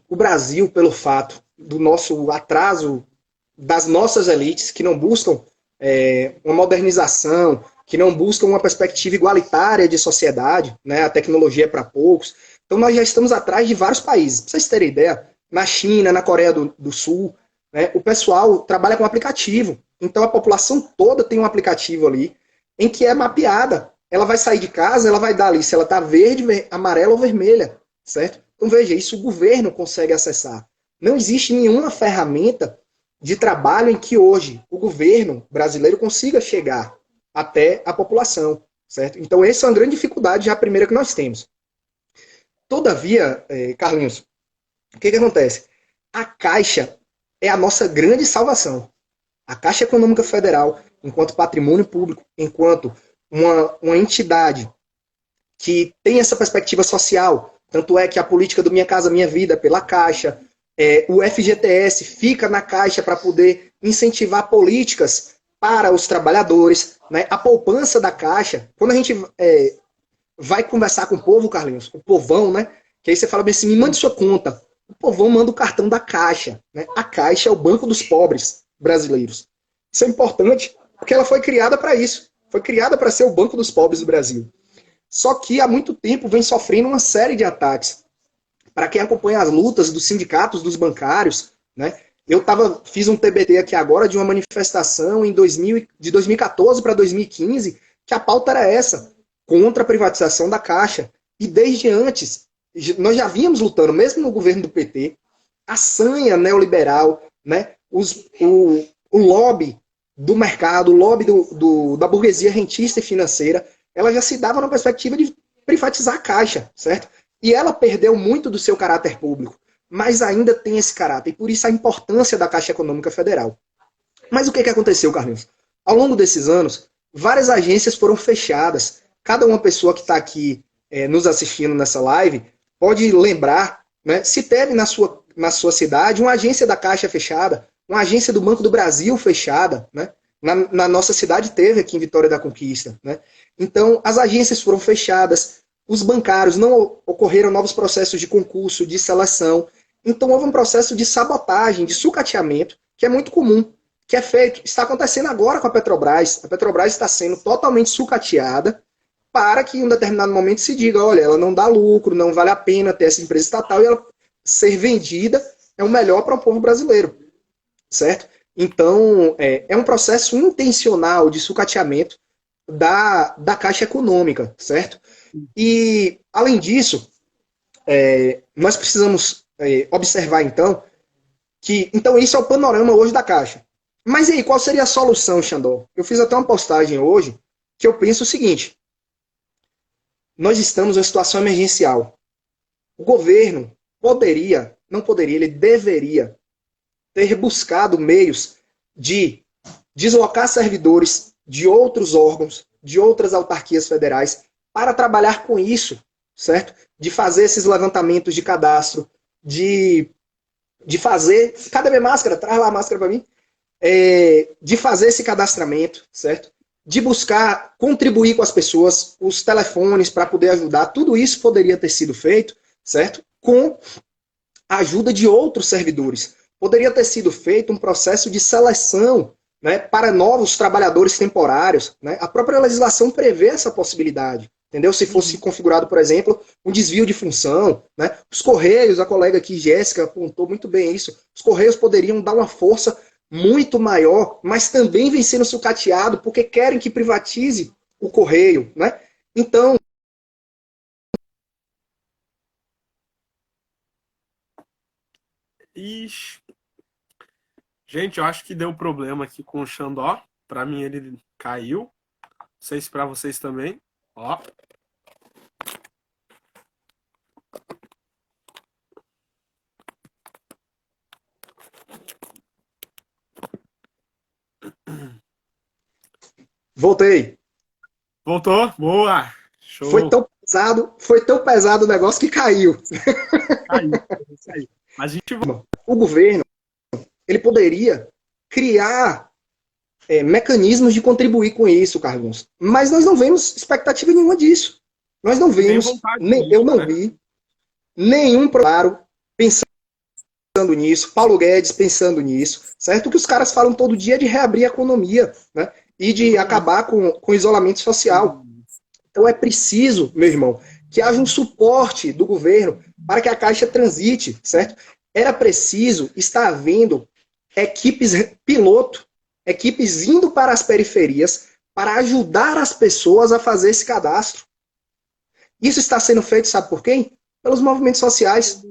[SPEAKER 2] o Brasil, pelo fato do nosso atraso das nossas elites, que não buscam uma modernização, que não buscam uma perspectiva igualitária de sociedade, né? A tecnologia é para poucos. Então nós já estamos atrás de vários países. Para vocês terem ideia, na China, na Coreia do Sul, né, o pessoal trabalha com aplicativo. Então a população toda tem um aplicativo ali em que é mapeada. Ela vai sair de casa, ela vai dar ali se ela está verde, amarela ou vermelha, certo? Então veja, isso o governo consegue acessar. Não existe nenhuma ferramenta de trabalho em que hoje o governo brasileiro consiga chegar até a população, certo? Então essa é uma grande dificuldade já a primeira que nós temos. Todavia, Carlinhos, o que acontece? A Caixa é a nossa grande salvação. A Caixa Econômica Federal, enquanto patrimônio público, enquanto uma entidade que tem essa perspectiva social, tanto é que a política do Minha Casa Minha Vida pela Caixa, o FGTS fica na Caixa para poder incentivar políticas para os trabalhadores, né? A poupança da Caixa, quando a gente vai conversar com o povo, Carlinhos, o povão, né? Que aí você fala bem assim, me mande sua conta. O povão manda o cartão da Caixa, né? A Caixa é o banco dos pobres brasileiros. Isso é importante, porque ela foi criada para isso. Foi criada para ser o banco dos pobres do Brasil. Só que há muito tempo vem sofrendo uma série de ataques. Para quem acompanha as lutas dos sindicatos, dos bancários, né? Fiz um TBT aqui agora de uma manifestação de 2014 para 2015, que a pauta era essa, contra a privatização da Caixa. E desde antes, nós já vínhamos lutando, mesmo no governo do PT, a sanha neoliberal, né? O lobby do mercado, o lobby da burguesia rentista e financeira, ela já se dava na perspectiva de privatizar a Caixa, certo? E ela perdeu muito do seu caráter público, mas ainda tem esse caráter, e por isso a importância da Caixa Econômica Federal. Mas o que aconteceu, Carlinhos? Ao longo desses anos, várias agências foram fechadas. Cada uma pessoa que está aqui nos assistindo nessa live pode lembrar, né, se teve na sua cidade uma agência da Caixa fechada, uma agência do Banco do Brasil fechada, né? Na nossa cidade teve aqui em Vitória da Conquista, né? Então, as agências foram fechadas, os bancários não ocorreram novos processos de concurso, de seleção. Então, houve um processo de sabotagem, de sucateamento, que é muito comum, que é feito, está acontecendo agora com a Petrobras. A Petrobras está sendo totalmente sucateada para que em um determinado momento se diga, olha, ela não dá lucro, não vale a pena ter essa empresa estatal e ela ser vendida é o melhor para o povo brasileiro, certo? Então, é um processo intencional de sucateamento da Caixa Econômica, certo? E, além disso, nós precisamos observar, então, que então isso é o panorama hoje da Caixa. Mas e aí, qual seria a solução, Xandó? Eu fiz até uma postagem hoje que eu penso o seguinte: nós estamos em uma situação emergencial. O governo não poderia, ele deveria ter buscado meios de deslocar servidores de outros órgãos, de outras autarquias federais, para trabalhar com isso, certo? De fazer esses levantamentos de cadastro, de fazer... Cadê minha máscara? Traz lá a máscara para mim. De fazer esse cadastramento, certo? De buscar contribuir com as pessoas, os telefones para poder ajudar, tudo isso poderia ter sido feito, certo? Com a ajuda de outros servidores. Poderia ter sido feito um processo de seleção, né, para novos trabalhadores temporários. Né? A própria legislação prevê essa possibilidade. Entendeu? Se fosse configurado, por exemplo, um desvio de função, né? Os Correios, a colega aqui, Jéssica, apontou muito bem isso, os Correios poderiam dar uma força muito maior, mas também vem sendo sucateado porque querem que privatize o Correio. Né? Então,
[SPEAKER 1] Ixi. Gente, eu acho que deu problema aqui com o Xandó. Para mim, ele caiu. sei se para vocês também. Ó.
[SPEAKER 2] Voltei.
[SPEAKER 1] Voltou? Boa!
[SPEAKER 2] Foi
[SPEAKER 1] Show!
[SPEAKER 2] foi tão pesado o negócio que caiu.
[SPEAKER 1] Caiu, caiu. A gente
[SPEAKER 2] O governo, ele poderia criar mecanismos de contribuir com isso, Carlos. Mas nós não vemos expectativa nenhuma disso. Nós não vimos, eu não vi nenhum claro pensando nisso, Paulo Guedes pensando nisso, certo? O que os caras falam todo dia é de reabrir a economia, né? E de acabar com o isolamento social. Então é preciso, meu irmão, que haja um suporte do governo para que a Caixa transite, certo? Era preciso estar havendo equipes piloto, equipes indo para as periferias para ajudar as pessoas a fazer esse cadastro. Isso está sendo feito, sabe por quem? Pelos movimentos sociais.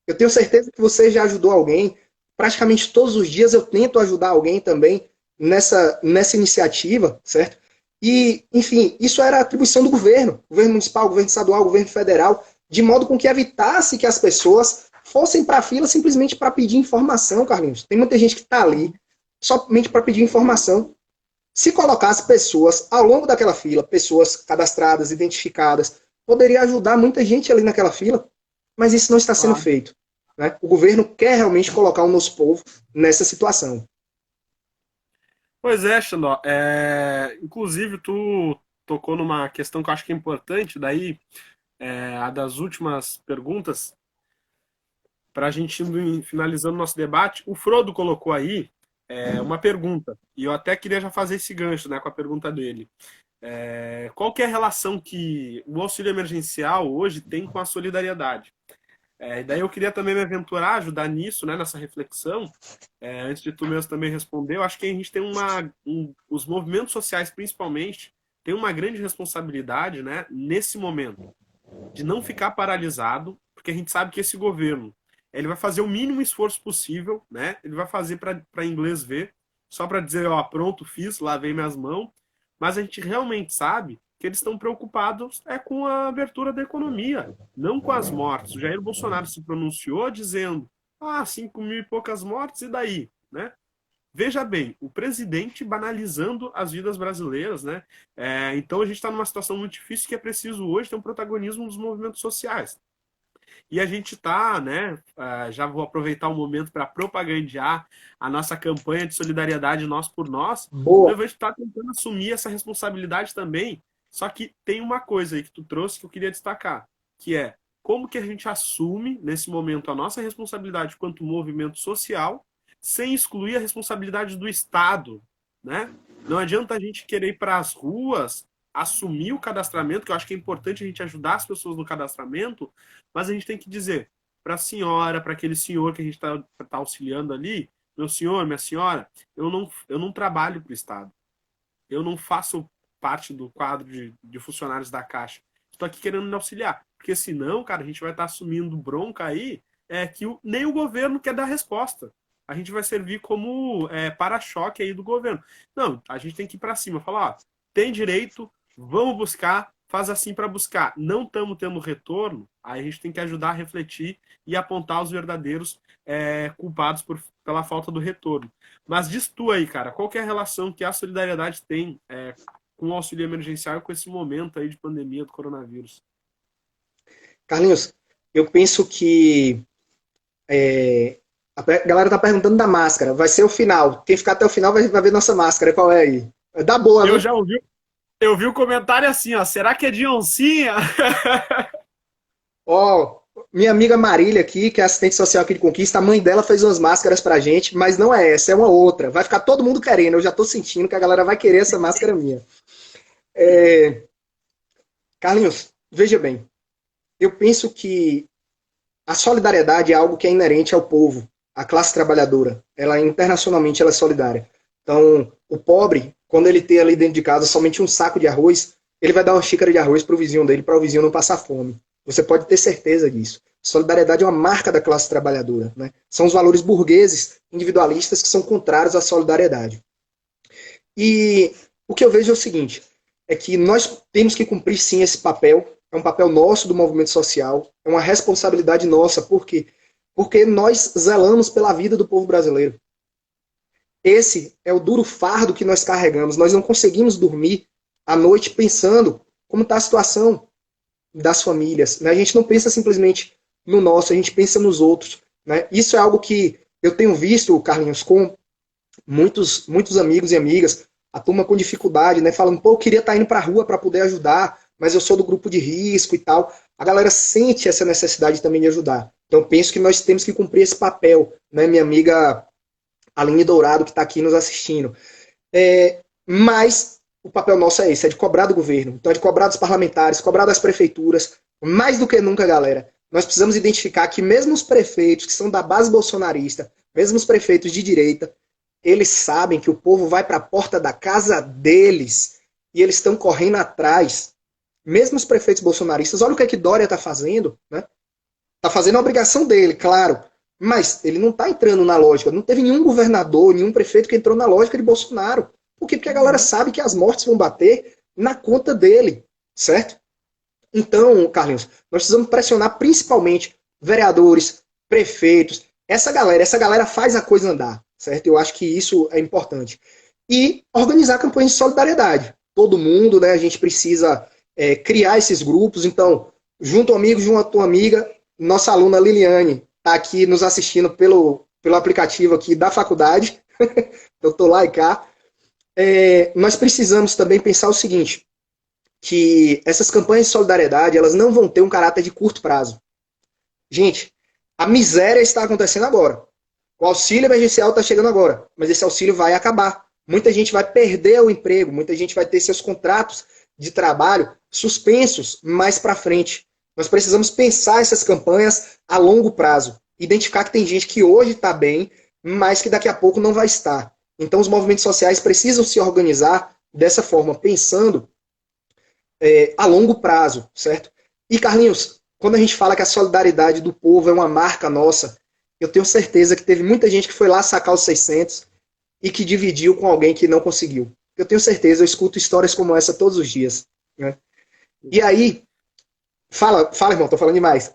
[SPEAKER 2] Eu tenho certeza que você já ajudou alguém. Praticamente todos os dias eu tento ajudar alguém também nessa iniciativa, certo? E, enfim, isso era atribuição do governo municipal, governo estadual, governo federal, de modo com que evitasse que as pessoas fossem para a fila simplesmente para pedir informação, Carlinhos. Tem muita gente que está ali somente para pedir informação. Se colocasse pessoas ao longo daquela fila, pessoas cadastradas, identificadas, poderia ajudar muita gente ali naquela fila, mas isso não está sendo feito. Né? O governo quer realmente colocar o nosso povo nessa situação.
[SPEAKER 1] Pois é, Xandó. Inclusive, tu tocou numa questão que eu acho que é importante, daí, a das últimas perguntas, para a gente ir finalizando nosso debate. O Frodo colocou aí uma pergunta, e eu até queria já fazer esse gancho, né, com a pergunta dele. Qual que é a relação que o auxílio emergencial hoje tem com a solidariedade? Daí eu queria também me aventurar, ajudar nisso, né, nessa reflexão. Antes de tu mesmo também responder, eu acho que a gente tem os movimentos sociais, principalmente, tem uma grande responsabilidade, né, nesse momento, de não ficar paralisado, porque a gente sabe que esse governo ele vai fazer o mínimo esforço possível, né? Ele vai fazer para inglês ver, só para dizer, ó, pronto, fiz, lavei minhas mãos, mas a gente realmente sabe que eles estão preocupados com a abertura da economia, não com as mortes. O Jair Bolsonaro se pronunciou dizendo, 5 mil e poucas mortes, e daí? Né? Veja bem, o presidente banalizando as vidas brasileiras, né? Então a gente está numa situação muito difícil que é preciso hoje ter um protagonismo dos movimentos sociais. E a gente está, né? Já vou aproveitar o momento para propagandear a nossa campanha de solidariedade Nós por Nós.
[SPEAKER 2] Boa.
[SPEAKER 1] Então a gente está tentando assumir essa responsabilidade também. Só que tem uma coisa aí que tu trouxe que eu queria destacar, que é como que a gente assume, nesse momento, a nossa responsabilidade quanto movimento social, sem excluir a responsabilidade do Estado, né? Não adianta a gente querer ir para as ruas, assumir o cadastramento, que eu acho que é importante a gente ajudar as pessoas no cadastramento, mas a gente tem que dizer para a senhora, para aquele senhor que a gente está auxiliando ali, meu senhor, minha senhora, eu não trabalho para o Estado. Eu não faço parte do quadro de funcionários da Caixa. Estou aqui querendo me auxiliar. Porque senão, cara, a gente vai estar assumindo bronca aí que nem o governo quer dar resposta. A gente vai servir como para-choque aí do governo. Não, a gente tem que ir para cima. Falar, ó, tem direito, vamos buscar, faz assim para buscar. Não estamos tendo retorno, aí a gente tem que ajudar a refletir e apontar os verdadeiros culpados pela falta do retorno. Mas diz tu aí, cara, qual que é a relação que a solidariedade tem com o auxílio emergencial e com esse momento aí de pandemia do coronavírus?
[SPEAKER 2] Carlinhos, eu penso que a galera tá perguntando da máscara. Vai ser o final. Quem ficar até o final vai ver nossa máscara. Qual é aí? Dá boa,
[SPEAKER 1] Eu
[SPEAKER 2] viu?
[SPEAKER 1] já ouvi. Eu vi o comentário assim, ó. Será que é de oncinha?
[SPEAKER 2] Ó, minha amiga Marília aqui, que é assistente social aqui de Conquista, a mãe dela fez umas máscaras pra gente, mas não é essa, é uma outra. Vai ficar todo mundo querendo. Eu já tô sentindo que a galera vai querer essa máscara minha. Carlinhos, veja bem. Eu penso que a solidariedade é algo que é inerente ao povo, à classe trabalhadora. Ela internacionalmente ela é solidária. Então, o pobre, quando ele tem ali dentro de casa somente um saco de arroz, ele vai dar uma xícara de arroz para o vizinho dele, para o vizinho não passar fome. Você pode ter certeza disso. Solidariedade é uma marca da classe trabalhadora. Né? São os valores burgueses, individualistas, que são contrários à solidariedade. E o que eu vejo é o seguinte, é que nós temos que cumprir sim esse papel, é um papel nosso do movimento social, é uma responsabilidade nossa, por quê? Porque nós zelamos pela vida do povo brasileiro. Esse é o duro fardo que nós carregamos. Nós não conseguimos dormir à noite pensando como está a situação das famílias. Né? A gente não pensa simplesmente no nosso, a gente pensa nos outros. Né? Isso é algo que eu tenho visto, Carlinhos, com muitos amigos e amigas, a turma com dificuldade, né? Falando, pô, eu queria estar indo para a rua para poder ajudar, mas eu sou do grupo de risco e tal. A galera sente essa necessidade também de ajudar. Então, penso que nós temos que cumprir esse papel, né? Minha amiga Aline Dourado, que está aqui nos assistindo. Mas o papel nosso é esse, é de cobrar do governo. Então, é de cobrar dos parlamentares, cobrar das prefeituras. Mais do que nunca, galera, nós precisamos identificar que mesmo os prefeitos que são da base bolsonarista, mesmo os prefeitos de direita, eles sabem que o povo vai para a porta da casa deles e eles estão correndo atrás. Mesmo os prefeitos bolsonaristas, olha o que é que Dória está fazendo, né? Está fazendo a obrigação dele, claro, mas ele não está entrando na lógica. Não teve nenhum governador, nenhum prefeito que entrou na lógica de Bolsonaro. Por quê? Porque a galera sabe que as mortes vão bater na conta dele, certo? Então, Carlinhos, nós precisamos pressionar principalmente vereadores, prefeitos, essa galera faz a coisa andar, certo? Eu acho que isso é importante. E organizar campanhas de solidariedade. Todo mundo, né? A gente precisa criar esses grupos. Então, junto ao amigo, junto à tua amiga, nossa aluna Liliane está aqui nos assistindo pelo aplicativo aqui da faculdade. Eu estou lá e cá. Nós precisamos também pensar o seguinte, que essas campanhas de solidariedade, elas não vão ter um caráter de curto prazo. Gente, a miséria está acontecendo agora. O auxílio emergencial está chegando agora, mas esse auxílio vai acabar. Muita gente vai perder o emprego, muita gente vai ter seus contratos de trabalho suspensos mais para frente. Nós precisamos pensar essas campanhas a longo prazo. Identificar que tem gente que hoje está bem, mas que daqui a pouco não vai estar. Então os movimentos sociais precisam se organizar dessa forma, pensando a longo prazo, certo? E Carlinhos, quando a gente fala que a solidariedade do povo é uma marca nossa, eu tenho certeza que teve muita gente que foi lá sacar os 600 e que dividiu com alguém que não conseguiu. Eu tenho certeza, eu escuto histórias como essa todos os dias. Né? E aí, fala, irmão, tô falando demais.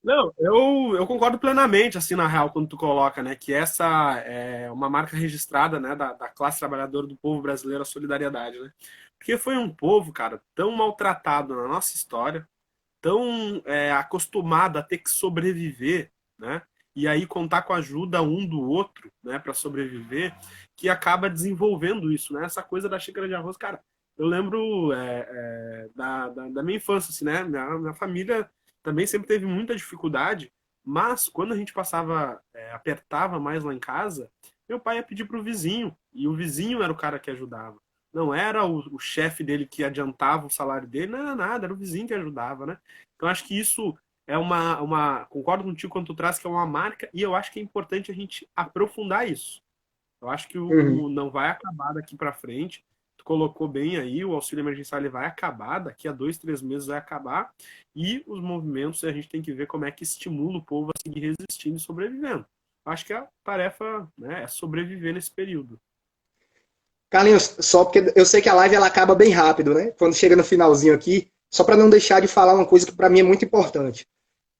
[SPEAKER 1] Não, eu concordo plenamente, assim, na real, quando tu coloca, né, que essa é uma marca registrada, né, da classe trabalhadora do povo brasileiro, a solidariedade, né? Porque foi um povo, cara, tão maltratado na nossa história, tão acostumado a ter que sobreviver, né? E aí contar com a ajuda um do outro, né, para sobreviver, que acaba desenvolvendo isso, né? Essa coisa da xícara de arroz, cara. Eu lembro da minha infância, assim, né? Minha família também sempre teve muita dificuldade, mas quando a gente apertava mais lá em casa, meu pai ia pedir pro vizinho, e o vizinho era o cara que ajudava. Não era o chefe dele que adiantava o salário dele, não era nada, era o vizinho que ajudava, né? Então acho que isso é concordo contigo quando tu traz que é uma marca, e eu acho que é importante a gente aprofundar isso. Eu acho que não vai acabar daqui para frente. Tu colocou bem aí, o auxílio emergencial ele vai acabar, daqui a 2, 3 meses vai acabar, e os movimentos a gente tem que ver como é que estimula o povo a seguir resistindo e sobrevivendo. Acho que a tarefa, né, é sobreviver nesse período.
[SPEAKER 2] Carlinhos, só porque eu sei que a live ela acaba bem rápido, né? Quando chega no finalzinho aqui, só para não deixar de falar uma coisa que para mim é muito importante.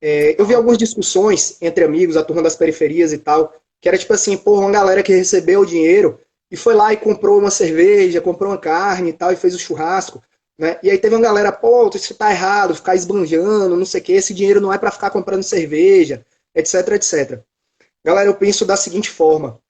[SPEAKER 2] Eu vi algumas discussões entre amigos, a turma das periferias e tal, que era tipo assim, porra, uma galera que recebeu o dinheiro e foi lá e comprou uma cerveja, comprou uma carne e tal, e fez o churrasco, né? E aí teve uma galera, pô, isso tá errado, ficar esbanjando, não sei o que, esse dinheiro não é para ficar comprando cerveja, etc, etc. Galera, eu penso da seguinte forma,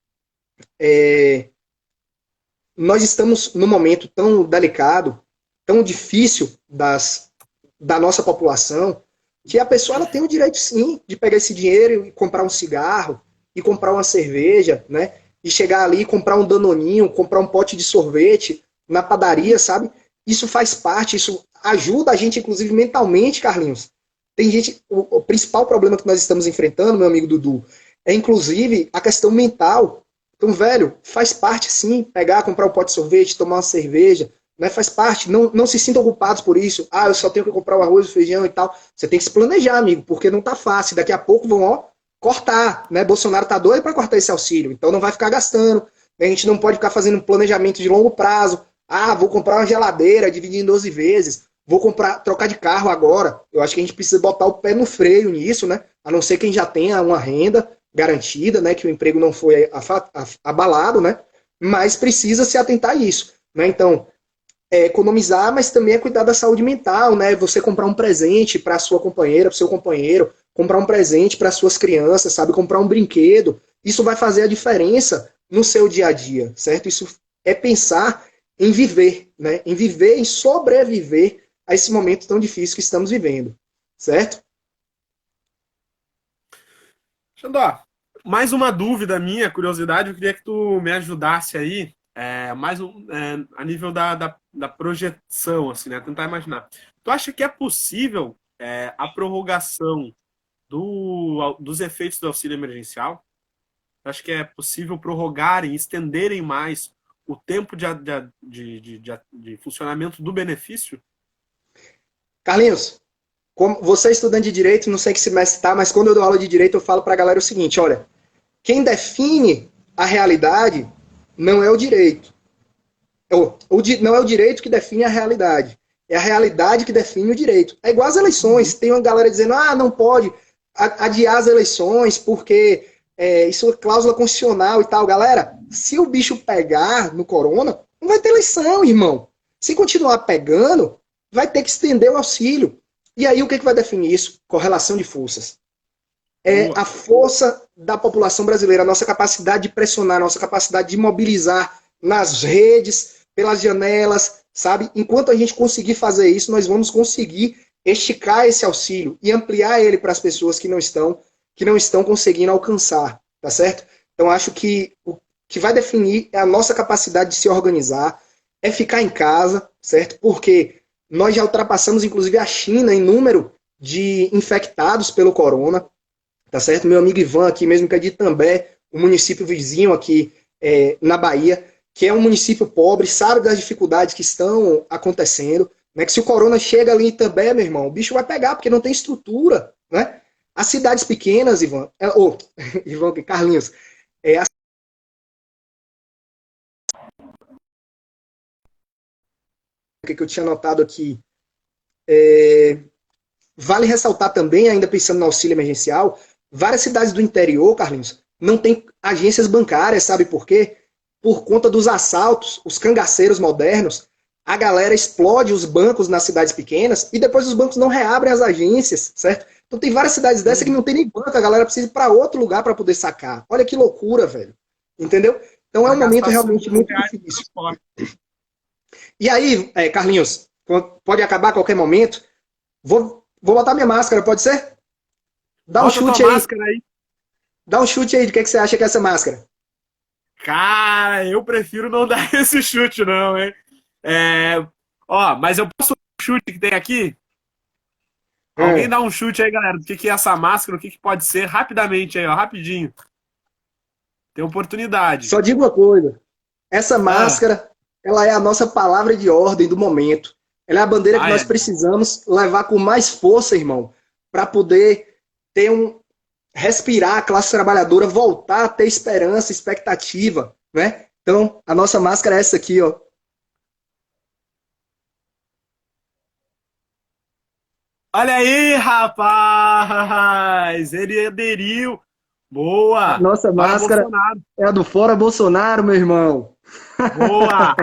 [SPEAKER 2] nós estamos num momento tão delicado, tão difícil da nossa população, que a pessoa ela tem o direito sim de pegar esse dinheiro e comprar um cigarro, e comprar uma cerveja, né? E chegar ali e comprar um danoninho, comprar um pote de sorvete na padaria, sabe? Isso faz parte, isso ajuda a gente, inclusive, mentalmente, Carlinhos. Tem gente, o principal problema que nós estamos enfrentando, meu amigo Dudu, é inclusive a questão mental. Então, velho, faz parte sim, pegar, comprar um pote de sorvete, tomar uma cerveja, né? Faz parte, não se sintam culpados por isso. Ah, eu só tenho que comprar o arroz, o feijão e tal. Você tem que se planejar, amigo, porque não tá fácil. Daqui a pouco vão, cortar, né? Bolsonaro tá doido para cortar esse auxílio, então não vai ficar gastando. A gente não pode ficar fazendo um planejamento de longo prazo. Ah, vou comprar uma geladeira, dividir em 12 vezes, vou trocar de carro agora. Eu acho que a gente precisa botar o pé no freio nisso, né? A não ser quem já tenha uma renda garantida, né? Que o emprego não foi abalado, né? Mas precisa se atentar a isso, né? Então, economizar, mas também é cuidar da saúde mental, né? Você comprar um presente para sua companheira, para o seu companheiro, comprar um presente para suas crianças, sabe? Comprar um brinquedo. Isso vai fazer a diferença no seu dia a dia, certo? Isso é pensar em viver, né? Em viver, em sobreviver a esse momento tão difícil que estamos vivendo, certo?
[SPEAKER 1] Xandó, mais uma dúvida minha, curiosidade, eu queria que tu me ajudasse aí, a nível da projeção, assim, né? Tentar imaginar. Tu acha que é possível a prorrogação dos efeitos do auxílio emergencial? Tu acha que é possível prorrogarem, estenderem mais o tempo de funcionamento do benefício?
[SPEAKER 2] Carlinhos, como você é estudante de direito, não sei que semestre está, mas quando eu dou aula de direito, eu falo para a galera o seguinte: olha, quem define a realidade não é o direito. Não é o direito que define a realidade. É a realidade que define o direito. É igual às eleições. Tem uma galera dizendo, ah, não pode adiar as eleições porque isso é cláusula constitucional e tal. Galera, se o bicho pegar no corona, não vai ter eleição, irmão. Se continuar pegando, vai ter que estender o auxílio. E aí o que vai definir isso? Correlação de forças. É
[SPEAKER 1] Boa.
[SPEAKER 2] a força da população brasileira, a nossa capacidade de pressionar, a nossa capacidade de mobilizar nas redes, pelas janelas, sabe? Enquanto a gente conseguir fazer isso, nós vamos conseguir esticar esse auxílio e ampliar ele para as pessoas que não estão conseguindo alcançar, tá certo? Então acho que o que vai definir é a nossa capacidade de se organizar, é ficar em casa, certo? Porque nós já ultrapassamos inclusive a China em número de infectados pelo corona, tá certo? Meu amigo Ivan aqui, mesmo que é de Itambé, um município vizinho aqui na Bahia, que é um município pobre, sabe das dificuldades que estão acontecendo, né? Que se o corona chega ali em Itambé, meu irmão, o bicho vai pegar, porque não tem estrutura, né? As cidades pequenas, Ivan, Ivan, Carlinhos, as que eu tinha notado aqui, vale ressaltar também, ainda pensando no auxílio emergencial, várias cidades do interior, Carlinhos, não tem agências bancárias, sabe por quê? Por conta dos assaltos, os cangaceiros modernos, a galera explode os bancos nas cidades pequenas e depois os bancos não reabrem as agências, certo? Então tem várias cidades dessas que não tem nem banco, a galera precisa ir para outro lugar para poder sacar. Olha que loucura, velho. Entendeu? Então é
[SPEAKER 1] Vai
[SPEAKER 2] um momento
[SPEAKER 1] gastar
[SPEAKER 2] realmente muito
[SPEAKER 1] R$ 5 de
[SPEAKER 2] difícil.
[SPEAKER 1] transporte.
[SPEAKER 2] E aí, Carlinhos, pode acabar a qualquer momento. Vou botar minha máscara, pode ser? Dá um
[SPEAKER 1] Bota tua
[SPEAKER 2] chute aí.
[SPEAKER 1] máscara aí.
[SPEAKER 2] Dá um chute aí de que você acha que é essa máscara.
[SPEAKER 1] Cara, eu prefiro não dar esse chute, não, hein? Mas eu posso dar um chute que tem aqui? Alguém
[SPEAKER 2] É.
[SPEAKER 1] dá um chute aí, galera, do que é essa máscara, o que pode ser, rapidamente aí, ó, rapidinho. Tem oportunidade.
[SPEAKER 2] Só digo uma coisa. Essa
[SPEAKER 1] Ah,
[SPEAKER 2] máscara, ela é a nossa palavra de ordem do momento. Ela é a bandeira que nós
[SPEAKER 1] é.
[SPEAKER 2] precisamos levar com mais força, irmão, para poder ter respirar a classe trabalhadora, voltar a ter esperança, expectativa, né? Então, a nossa máscara é essa aqui, ó.
[SPEAKER 1] Olha aí, rapaz! Ele aderiu.
[SPEAKER 2] A
[SPEAKER 1] Boa!
[SPEAKER 2] nossa
[SPEAKER 1] Para
[SPEAKER 2] máscara
[SPEAKER 1] Bolsonaro.
[SPEAKER 2] é a do Fora Bolsonaro, meu irmão.
[SPEAKER 1] Boa!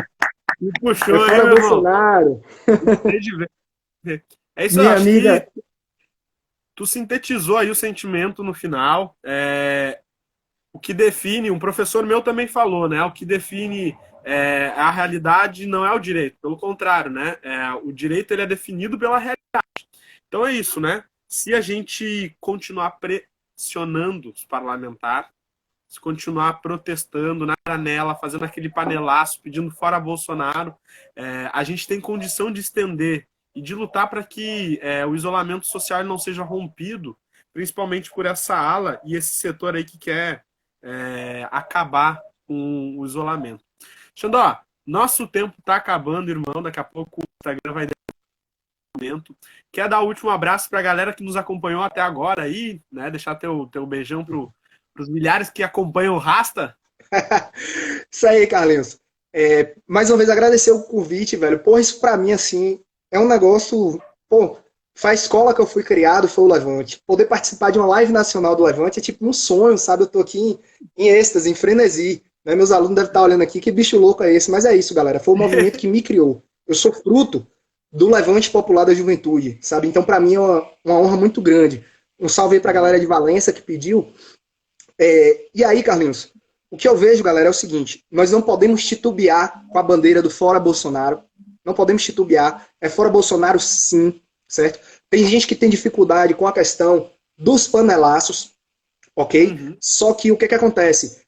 [SPEAKER 1] Me
[SPEAKER 2] É
[SPEAKER 1] puxou, hein,
[SPEAKER 2] Fora
[SPEAKER 1] meu irmão?
[SPEAKER 2] Bolsonaro.
[SPEAKER 1] Gostei de ver. É isso, eu
[SPEAKER 2] Minha
[SPEAKER 1] acho que
[SPEAKER 2] amiga,
[SPEAKER 1] tu sintetizou aí o sentimento no final. O que define, um professor meu também falou, né? O que define a realidade não é o direito, pelo contrário, né? O direito ele é definido pela realidade. Então é isso, né? Se a gente continuar pressionando os parlamentares, se continuar protestando na janela, fazendo aquele panelaço, pedindo fora Bolsonaro, a gente tem condição de estender e de lutar para que o isolamento social não seja rompido, principalmente por essa ala e esse setor aí que quer acabar com o isolamento. Xandó, nosso tempo está acabando, irmão. Daqui a pouco o Instagram vai dar um momento. Quer dar o último abraço para a galera que nos acompanhou até agora aí, né? Deixar teu beijão para os milhares que acompanham o Rasta.
[SPEAKER 2] isso aí, Carlinhos. Mais uma vez agradecer o convite, velho. Pô, isso pra mim, assim, é um negócio. Pô, foi a escola que eu fui criado, foi o Levante. Poder participar de uma live nacional do Levante é tipo um sonho, sabe? Eu tô aqui em êxtase, em frenesi. Né? Meus alunos devem estar olhando aqui, que bicho louco é esse? Mas é isso, galera. Foi o movimento que me criou. Eu sou fruto do Levante Popular da Juventude, sabe? Então, pra mim, é uma honra muito grande. Um salve aí pra galera de Valença que pediu. E aí, Carlinhos, o que eu vejo, galera, é o seguinte: nós não podemos titubear com a bandeira do fora Bolsonaro. Não podemos titubear. É fora Bolsonaro, sim, certo? Tem gente que tem dificuldade com a questão dos panelaços, ok?
[SPEAKER 1] Uhum.
[SPEAKER 2] Só que o que acontece?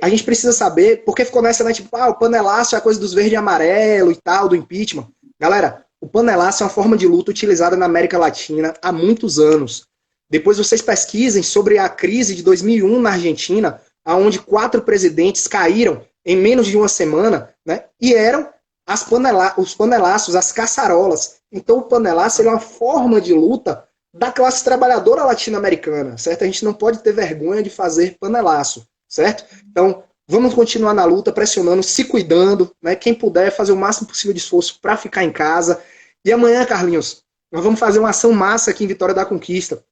[SPEAKER 2] A gente precisa saber, porque ficou nessa, né? Tipo, o panelaço é a coisa dos verde e amarelo e tal, do impeachment. Galera, o panelaço é uma forma de luta utilizada na América Latina há muitos anos. Depois vocês pesquisem sobre a crise de 2001 na Argentina, onde 4 presidentes caíram em menos de uma semana, né? E eram os panelaços, as caçarolas. Então o panelaço é uma forma de luta da classe trabalhadora latino-americana, certo? A gente não pode ter vergonha de fazer panelaço, certo? Então, vamos continuar na luta, pressionando, se cuidando, né? Quem puder, fazer o máximo possível de esforço para ficar em casa. E amanhã, Carlinhos, nós vamos fazer uma ação massa aqui em Vitória da Conquista.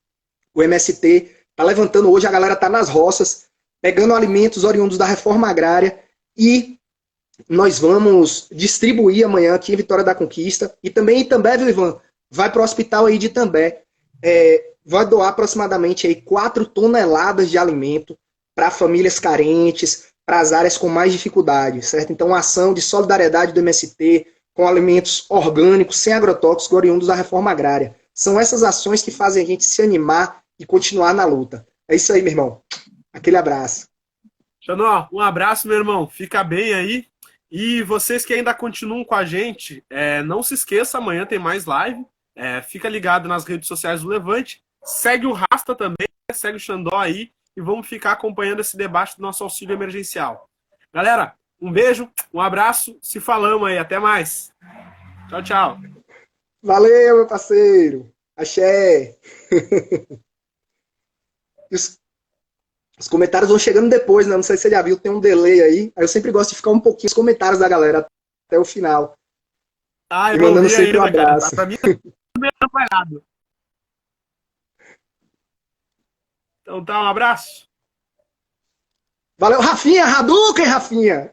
[SPEAKER 2] O MST está levantando hoje, a galera está nas roças, pegando alimentos oriundos da reforma agrária e nós vamos distribuir amanhã aqui em Vitória da Conquista e também em Itambé, viu, Ivan? Vai para o hospital aí de Itambé. Vai doar aproximadamente aí 4 toneladas de alimento para famílias carentes, para as áreas com mais dificuldade, certo? Então, uma ação de solidariedade do MST com alimentos orgânicos, sem agrotóxicos, oriundos da reforma agrária. São essas ações que fazem a gente se animar e continuar na luta. É isso aí, meu irmão. Aquele abraço.
[SPEAKER 1] Xanó, um abraço, meu irmão. Fica bem aí. E vocês que ainda continuam com a gente, não se esqueça, amanhã tem mais live. Fica ligado nas redes sociais do Levante. Segue o Rasta também, segue o Xandó aí. E vamos ficar acompanhando esse debate do nosso auxílio emergencial. Galera, um beijo, um abraço. Se falamos aí. Até mais. Tchau, tchau.
[SPEAKER 2] Valeu, meu parceiro. Axé. Os comentários vão chegando depois, né? Não sei se você já viu, tem um delay aí. Aí eu sempre gosto de ficar um pouquinho nos comentários da galera até o final.
[SPEAKER 1] Ah,
[SPEAKER 2] E
[SPEAKER 1] eu não
[SPEAKER 2] mandando
[SPEAKER 1] vi
[SPEAKER 2] sempre um
[SPEAKER 1] ainda, cara.
[SPEAKER 2] abraço.
[SPEAKER 1] Pra mim tá meio atrapalhado. Então tá, um abraço.
[SPEAKER 2] Valeu, Rafinha, Hadouken, Rafinha!